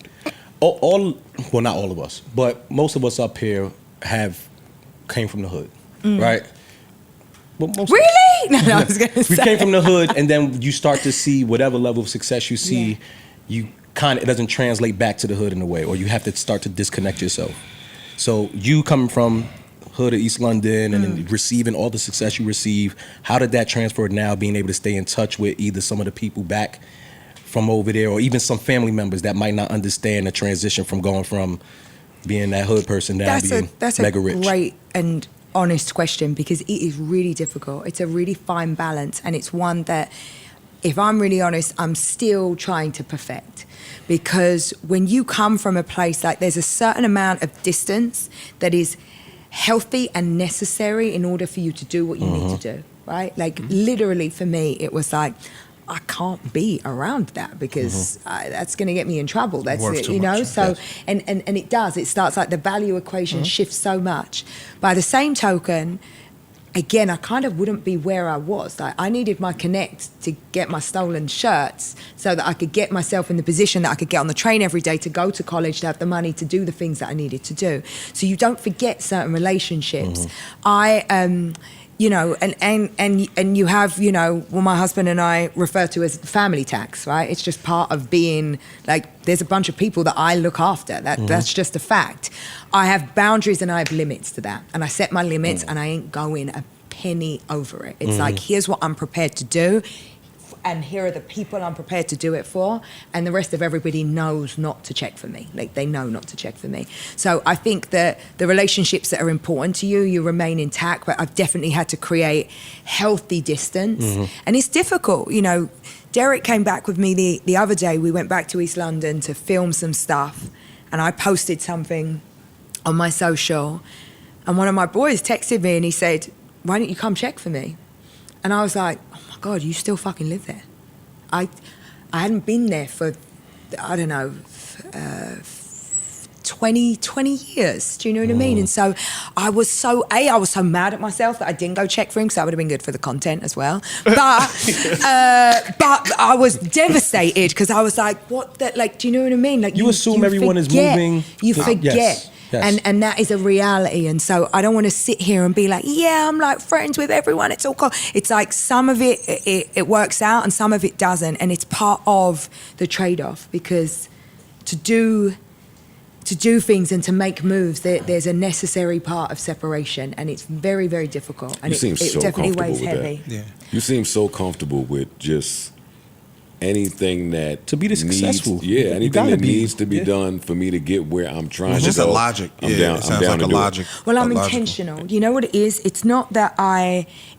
Well, not all of us, but most of us up here came from the hood, right? Well, most Really? No, I was going to we say. came from the hood, and then you start to see whatever level of success you see, Yeah. you it doesn't translate back to the hood in a way, or you have to start to disconnect yourself. So you coming from hood of East London and then receiving all the success you receive, how did that transfer now, being able to stay in touch with either some of the people back from over there, or even some family members that might not understand the transition from going from being that hood person down being That's mega a rich? great and honest question, because it is really difficult. It's a really fine balance, and it's one that, if I'm really honest, I'm still trying to perfect. Because when you come from a place there's a certain amount of distance that is healthy and necessary in order for you to do what you need to do, right? Literally for me, it was I can't be around that because that's going to get me in trouble. That's Worth it, too you know. much. So, Yes. and it does. It starts like the value equation shifts so much. By the same token, again, I kind of wouldn't be where I was. Like, I needed my connect to get my stolen shirts so that I could get myself in the position that I could get on the train every day to go to college, to have the money to do the things that I needed to do. So you don't forget certain relationships. You know, and you have, you know, what my husband and I refer to as family tax, right? It's just part of being, like, there's a bunch of people that I look after. That's just a fact. I have boundaries and I have limits to that. And I set my limits and I ain't going a penny over it. It's like, here's what I'm prepared to do. And here are the people I'm prepared to do it for, and the rest of everybody knows not to check for me. Like, they know not to check for me. So I think that the relationships that are important to you, you remain intact, but I've definitely had to create healthy distance. And it's difficult. You know, Derek came back with me the other day. We went back to East London to film some stuff, and I posted something on my social, and one of my boys texted me and he said, "Why don't you come check for me?" And I was like, oh my God, you still fucking live there. I hadn't been there for, I don't know, 20 years. Do you know what I mean? And so I was so mad at myself that I didn't go check for him, because that would have been good for the content as well. But I was devastated because I was like, what the, like, do you know what I mean? Like, You assume everyone is forget. moving. You forget. Yes. Yes. And that is a reality. And so I don't want to sit here and be like, yeah, I'm like friends with everyone. It's all cool. It's like some of it works out and some of it doesn't. And it's part of the trade-off, because to do things and to make moves, there's a necessary part of separation, and it's very, very difficult. And You seem it so definitely comfortable weighs with heavy. that. Yeah. You seem so comfortable with just anything that To be successful. You anything gotta that be. needs to be done for me to get where I'm trying It's to just go. a logic. I'm Yeah, down. it I'm sounds down like to a do it. logic. Well, I'm logical. intentional. You know what it is? It's not that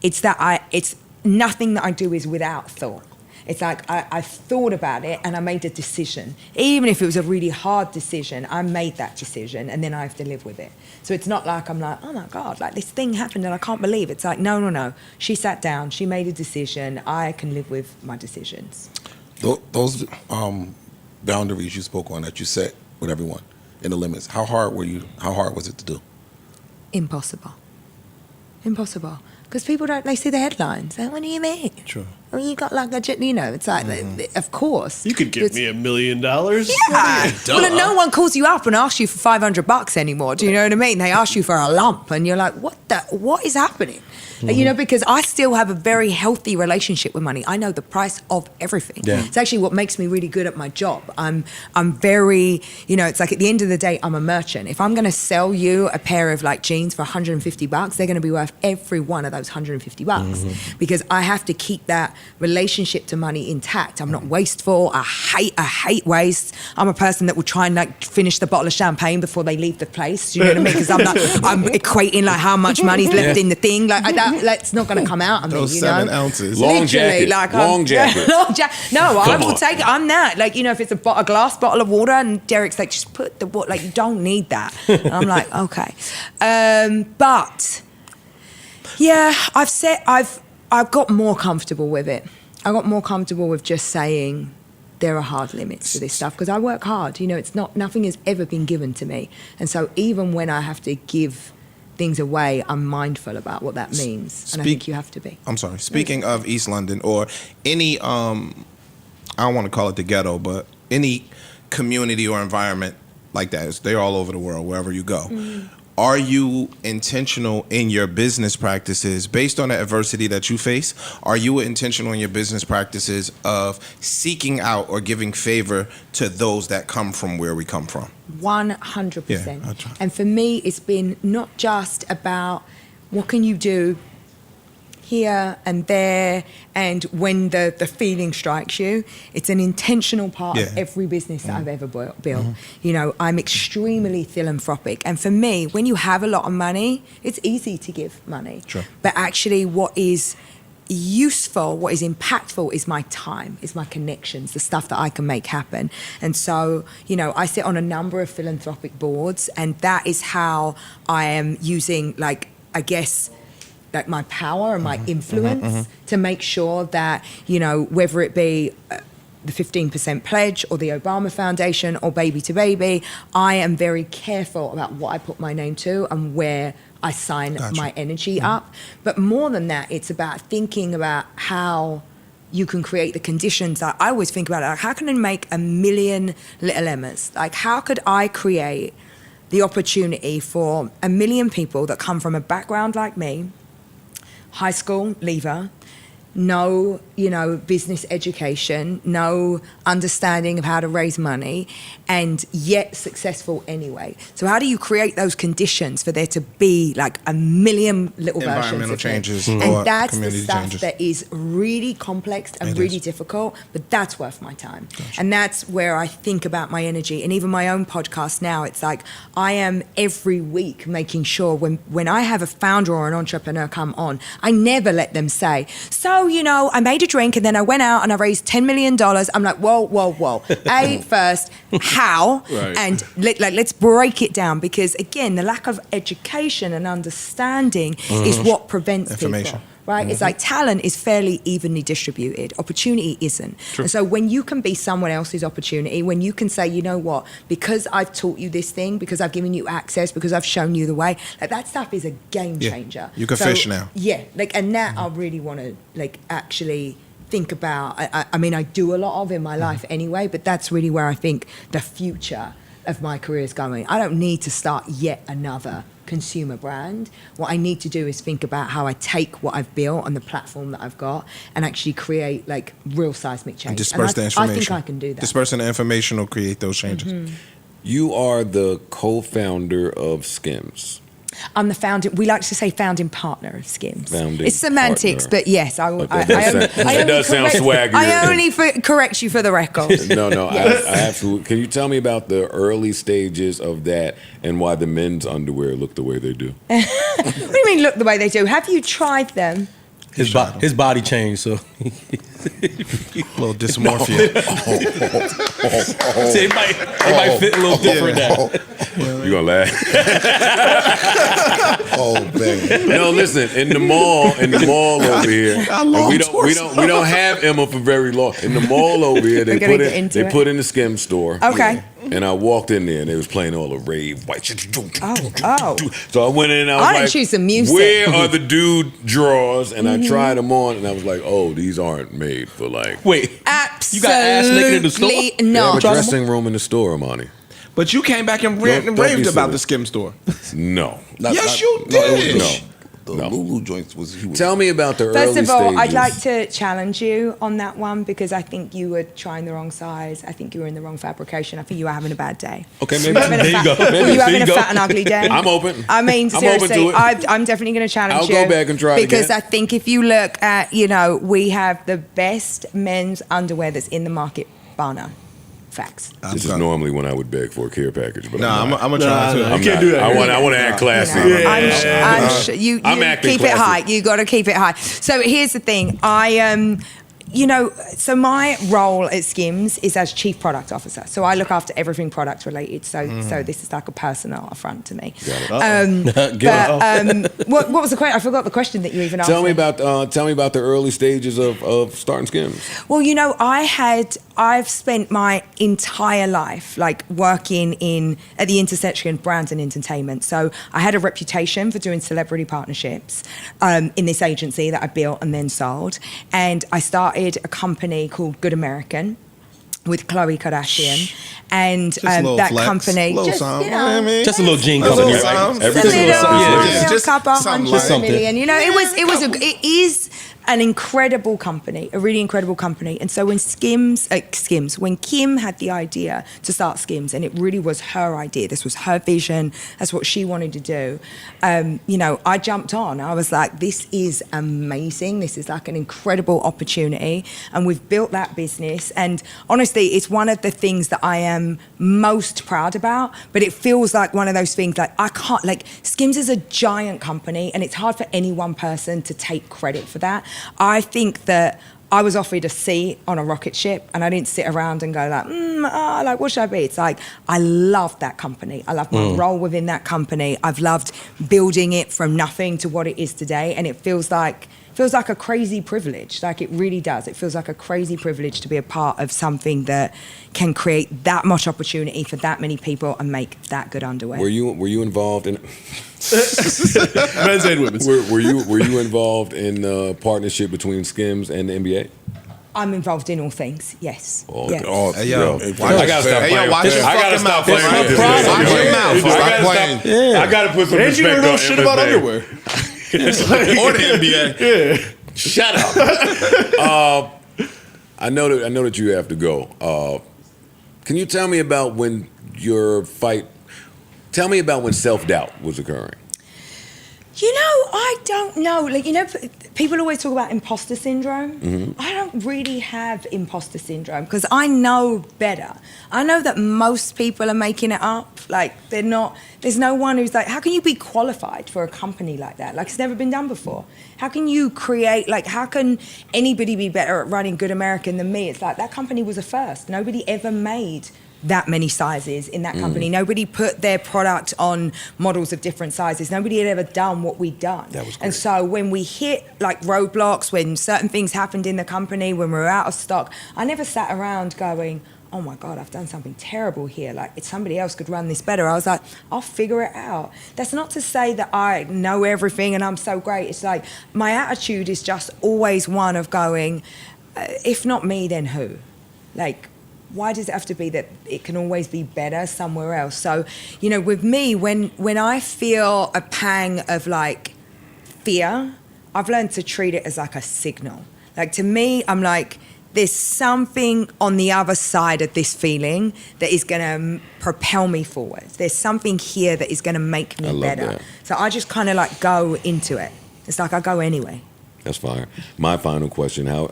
it's nothing that I do is without thought. It's like I thought about it and I made a decision. Even if it was a really hard decision, I made that decision and then I have to live with it. So it's not like I'm like, oh my God, like this thing happened and I can't believe it. It's like, no. She sat down, she made a decision. I can live with my decisions. Those boundaries you spoke on that you set with everyone in the limits, how hard was it to do? Impossible. Because people they see the headlines. Like, what do you mean? True. Well, you got like a, you know, it's like, of course. You could give It's- me $1 million. Yeah. Well, and no one calls you up and asks you for $500 anymore. Do you know what I mean? They ask you for a lump, and you're like, what is happening? Like, you know, because I still have a very healthy relationship with money. I know the price of everything. Yeah. It's actually what makes me really good at my job. I'm very, you know, it's like at the end of the day, I'm a merchant. If I'm going to sell you a pair of like jeans for $150, they're going to be worth every one of those $150 because I have to keep that relationship to money intact. I'm not wasteful. I hate waste. I'm a person that will try and like finish the bottle of champagne before they leave the place. Do you know what I mean? Because I'm equating like how much money's left in the thing. Like that's not going to come out of me. Those You 7 know? ounces. Long Literally, jacket. like, Long jacket. No, I Come will on. take it. I'm that. Like, you know, if it's a glass bottle of water, and Derek's like, just put the water. Like, you don't need that. And I'm like, okay. But yeah, I've got more comfortable with it. I got more comfortable with just saying there are hard limits to this stuff because I work hard. You know, nothing has ever been given to me, and so even when I have to give things away, I'm mindful about what that means, and I think you have to be. I'm sorry. Speaking of East London or any, I don't want to call it the ghetto, but any community or environment like that, they're all over the world, wherever you go. Are you intentional in your business practices based on the adversity that you face? Are you intentional in your business practices of seeking out or giving favor to those that come from where we come from? 100%. Yeah, and for me, it's been not just about what can you do here and there and when the feeling strikes you. It's an intentional part of every business that I've ever built. You know, I'm extremely philanthropic, and for me, when you have a lot of money, it's easy to give money. Sure. But actually what is useful, what is impactful is my time, is my connections, the stuff that I can make happen. And so, you know, I sit on a number of philanthropic boards, and that is how I am using, like, I guess, my power and my influence to make sure that, you know, whether it be the 15% pledge or the Obama Foundation or Baby to Baby, I am very careful about what I put my name to and where I sign my energy up. But more than that, it's about thinking about how you can create the conditions. That I always think about it, like, how can I make 1 million Little Emmas? Like, how could I create the opportunity for 1 million people that come from a background like me, high school leaver, no, you know, business education, no understanding of how to raise money, and yet successful anyway. So how do you create those conditions for there to be like 1 million little versions Environmental of changes it? or And that's the community stuff changes. that is really complex and It really is. difficult, but that's worth my time. And that's where I think about my energy. And even my own podcast now, it's like I am every week making sure when I have a founder or an entrepreneur come on, I never let them say, so, you know, I made a drink and then I went out and I raised $10 million. I'm like, whoa. First, how? Right. And let's break it down, because again, the lack of education and understanding is what prevents Information. people. Right? It's like talent is fairly evenly distributed. Opportunity isn't. And so when you can be someone else's opportunity, when you can say, you know what, because I've taught you this thing, because I've given you access, because I've shown you the way, like that stuff is a game changer. You can fish now. Yeah. Like, and that I really want to like actually think about. I mean, I do a lot of in my life anyway, but that's really where I think the future of my career is going. I don't need to start yet another consumer brand. What I need to do is think about how I take what I've built on the platform that I've got and actually create like real seismic change. And disperse the I information. think I can do that. Dispersing the information will create those changes. You are the co-founder of SKIMS. I'm the founding. We like to say founding partner of SKIMS. Founding It's semantics, partner. but yes, I That does sound swaggier. I only correct you for the record. No, I absolutely. Can you tell me about the early stages of that and why the men's underwear look the way they do? What do you mean? Look the way they do. Have you tried them? His body changed, so A little dysmorphia. it might fit a little different now. You gonna laugh? Oh man. No, listen. In the mall over here, and we don't have Emma for very long. In the mall over here, they We're gonna get into it. put in the SKIMS store. Okay. And I walked in there and they was playing all the rave white shit. Oh. So I went in and I was I didn't like, choose the music. where are the dude drawers? And I tried them on and I was like, oh, these aren't made for like. Wait, Absolutely you got ass naked in the store? They have not. a dressing room in the store, Amani. But you came back and Don't be raved about silly. the Skim store. No. Yes, you No, it was did. the No. Lulu joints was. He was Tell me about the First early of all, stages. I'd like to challenge you on that one, because I think you were trying the wrong size. I think you were in the wrong fabrication. I think you were having a bad day. Okay, maybe. Were you having There you go. Were you having a There you go. fat and ugly day? I'm open. I mean, I'm open seriously, to it. I'm definitely going to challenge I'll you. go back and try it because again. I think if you look at, you know, we have the best men's underwear that's in the market, bar none. Facts. This is normally when I would beg for a care package, but Nah, I'm not. I'm gonna try to. I'm You can't not. do that. I want to act classy. You know, you I'm acting keep it classy. high. You got to keep it high. So here's the thing. You know, so my role at SKIMS is as Chief Product Officer. So I look after everything product related. So this is like a personal affront to me. What was the question? I forgot the question that you even asked. Tell me about the early stages of starting SKIMS. Well, you know, I've spent my entire life like working at the intersection of brands and entertainment. So I had a reputation for doing celebrity partnerships in this agency that I built and then sold. And I started a company called Good American with Khloe Kardashian. And Just a little that flex, company, little just, something, you you know what I know, mean? Just a little jean A little company. something. Everything a was little, something. you know, Just couple something hundred like- something. million. You know, it is an incredible company, a really incredible company. And so when when Kim had the idea to start SKIMS, and it really was her idea, this was her vision, that's what she wanted to do, you know, I jumped on. I was like, this is amazing. This is like an incredible opportunity. And we've built that business. And honestly, it's one of the things that I am most proud about, but it feels like one of those things like I can't, like SKIMS is a giant company and it's hard for any one person to take credit for that. I think that I was offered a seat on a rocket ship, and I didn't sit around and go like, what should I be? It's like, I love that company. I love my role within that company. I've loved building it from nothing to what it is today, and it feels like a crazy privilege. Like, it really does. It feels like a crazy privilege to be a part of something that can create that much opportunity for that many people and make that good underwear. Were you involved in Men's and women's. were you involved in partnership between SKIMS and the NBA? I'm involved in all things, yes. Oh, yes. oh, Hey, yo. I gotta stop Hey, yo, playing. watch your I gotta fucking stop mouth. playing with this. Watch your nigga. mouth. I Stop gotta playing. stop. I gotta put some And you respect don't know on shit Emma's about name. underwear. Or the NBA. Shut up. I know that you have to go. Can you tell me about when your fight? Tell me about when self-doubt was occurring. You know, I don't know. Like, you know, people always talk about imposter syndrome. I don't really have imposter syndrome because I know better. I know that most people are making it up. Like, they're not, there's no one who's like, how can you be qualified for a company like that? Like, it's never been done before. How can you create, like, how can anybody be better at running Good American than me? It's like, that company was a first. Nobody ever made that many sizes in that company. Nobody put their product on models of different sizes. Nobody had ever done what we'd done. That was great. And so when we hit like roadblocks, when certain things happened in the company, when we were out of stock, I never sat around going, oh my God, I've done something terrible here. Like, if somebody else could run this better. I was like, I'll figure it out. That's not to say that I know everything and I'm so great. It's like, my attitude is just always one of going, if not me, then who? Like, why does it have to be that it can always be better somewhere else? So, you know, with me, when I feel a pang of like fear, I've learned to treat it as like a signal. Like, to me, I'm like, there's something on the other side of this feeling that is going to propel me forward. There's something here that is going to make me better. That. So I just kind of like go into it. It's like I go anyway. That's fire. My final question: How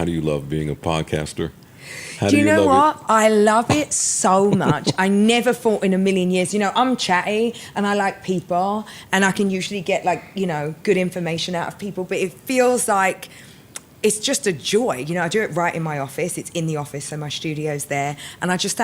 do you love being a podcaster? How Do you know love what? I love it so much. I never thought in a million years, you know, I'm chatty and I like people and I can usually get like, you know, good information out of people, but it feels like it's just a joy. You know, I do it right in my office. It's in the office, so my studio's there. And I just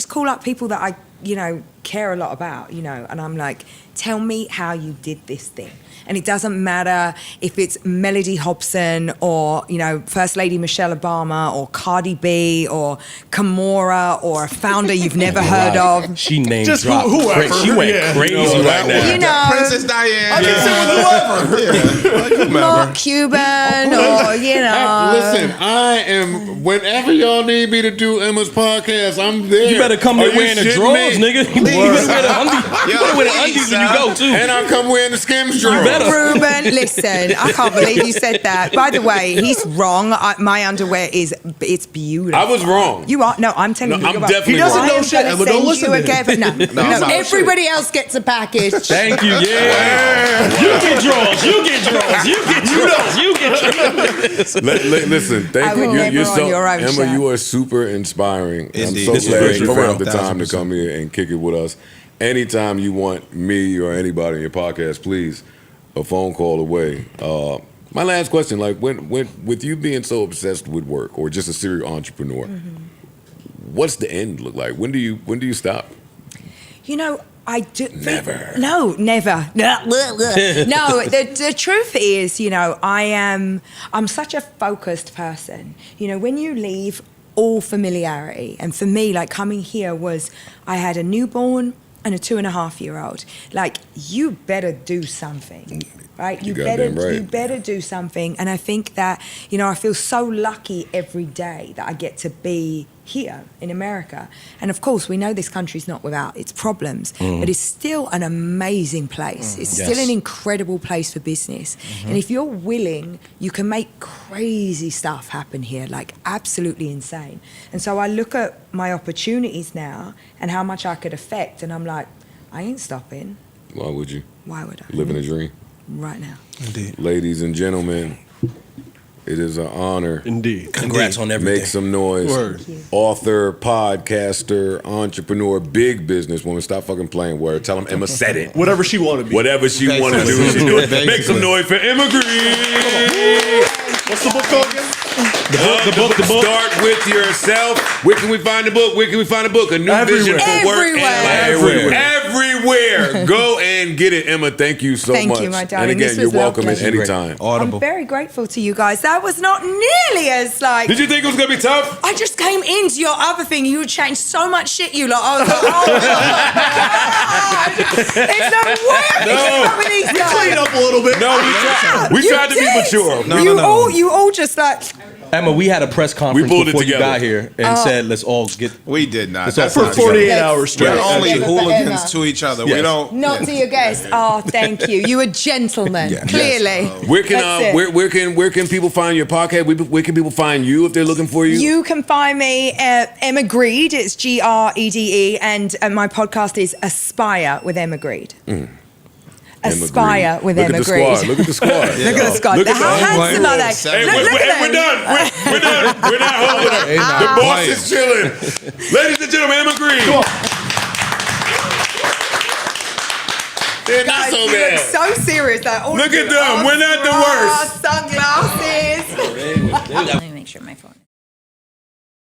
call up people that I, you know, care a lot about, you know, and I'm like, tell me how you did this thing. And it doesn't matter if it's Melody Hobson or, you know, First Lady Michelle Obama or Cardi B or Kimora or a founder you've never heard of. She named Just dropped. whoever. She went crazy right now. You know, Princess Diana. I can sit with whoever. Mark Cuban or, you know. Listen, I am. Whenever y'all need me to do Emma's podcast, I'm there. You better come Are there you wearing the shitting drawers, me? nigga. You better wear the undies. You better wear the undies when you go too. And I come wearing the SKIMS drawers. better. Ruben, listen, I can't believe you said that. By the way, he's wrong. My underwear it's beautiful. I was wrong. You are no. I'm telling No, you. I'm you're definitely He doesn't wrong. know shit, Emma. Don't listen to him. No, everybody else gets a package. Thank you. Yeah. You get draws. You get draws. You get draws. You get draws. Listen, I thank will you. never You're on so your own Emma. show. You are super inspiring. Indeed. I'm This so is glad great. you For found the real. time to 1000%. come here and kick it with us. Anytime you want me or anybody in your podcast, please, a phone call away. My last question, like when with you being so obsessed with work or just a serial entrepreneur, what's the end look like? When do you stop? You know, I do. Never. No, never. No, the truth is, you know, I'm such a focused person. You know, when you leave all familiarity, and for me, like coming here was, I had a newborn and a 2.5-year-old. Like, you better do something. Right? You better do something. And I think that, you know, I feel so lucky every day that I get to be here in America. And of course, we know this country's not without its problems, but it's still an amazing place. It's still an incredible place for business. And if you're willing, you can make crazy stuff happen here, like absolutely insane. And so I look at my opportunities now and how much I could affect, and I'm like, I ain't stopping. Why would you? Why would I? Living a dream. Right now. Indeed. Ladies and gentlemen, it is an honor. Indeed. Congrats on everything. Make some noise. Word. Thank you. Author, podcaster, entrepreneur, big businesswoman. Stop fucking playing word. Tell them Emma said it. Whatever she wanted to be. Whatever she want to do, she do it. Make some noise for Emma Grede. What's the book called again? The book. Start with yourself. Where can we find the book? Where can we find the book? A new vision for work and life. Everywhere. Go and get it, Emma. Thank you so much. Thank you, my darling. And again, This you're was welcome at lovely. any time. I'm very grateful to you guys. That was not nearly as like. Did you think it was gonna be tough? I just came into your other thing. You would change so much shit. You lot. I was like, oh my God. There's no way I can keep up with these guys. Clean up a little bit. No, we tried to be mature. You all just like. Emma, we had a press conference pulled it before you together. got here and said, let's all get. We did not. Let's all That's put not For 48 true. hours straight. We're only Yeah, but hooligans Emma. to each other. Yes. We don't. Not to your guests. Oh, thank you. You were gentlemen, clearly. Where can That's it. where can people find your podcast? Where can people find you if they're looking for you? You can find me at Emma Grede. It's Grede, and my podcast is Aspire with Emma Grede. Aspire with Emma Grede. Look at the squad. Look at the squad. Look at How the- handsome are they? Hey, Look at them. we're done. We're done. We're not holding them. The boss is chilling. Ladies and gentlemen, Emma Grede. They're not Guys, so you bad. look so serious. Like, all Look of you at them. We're not the worst. Sunglasses. Let me make sure my phone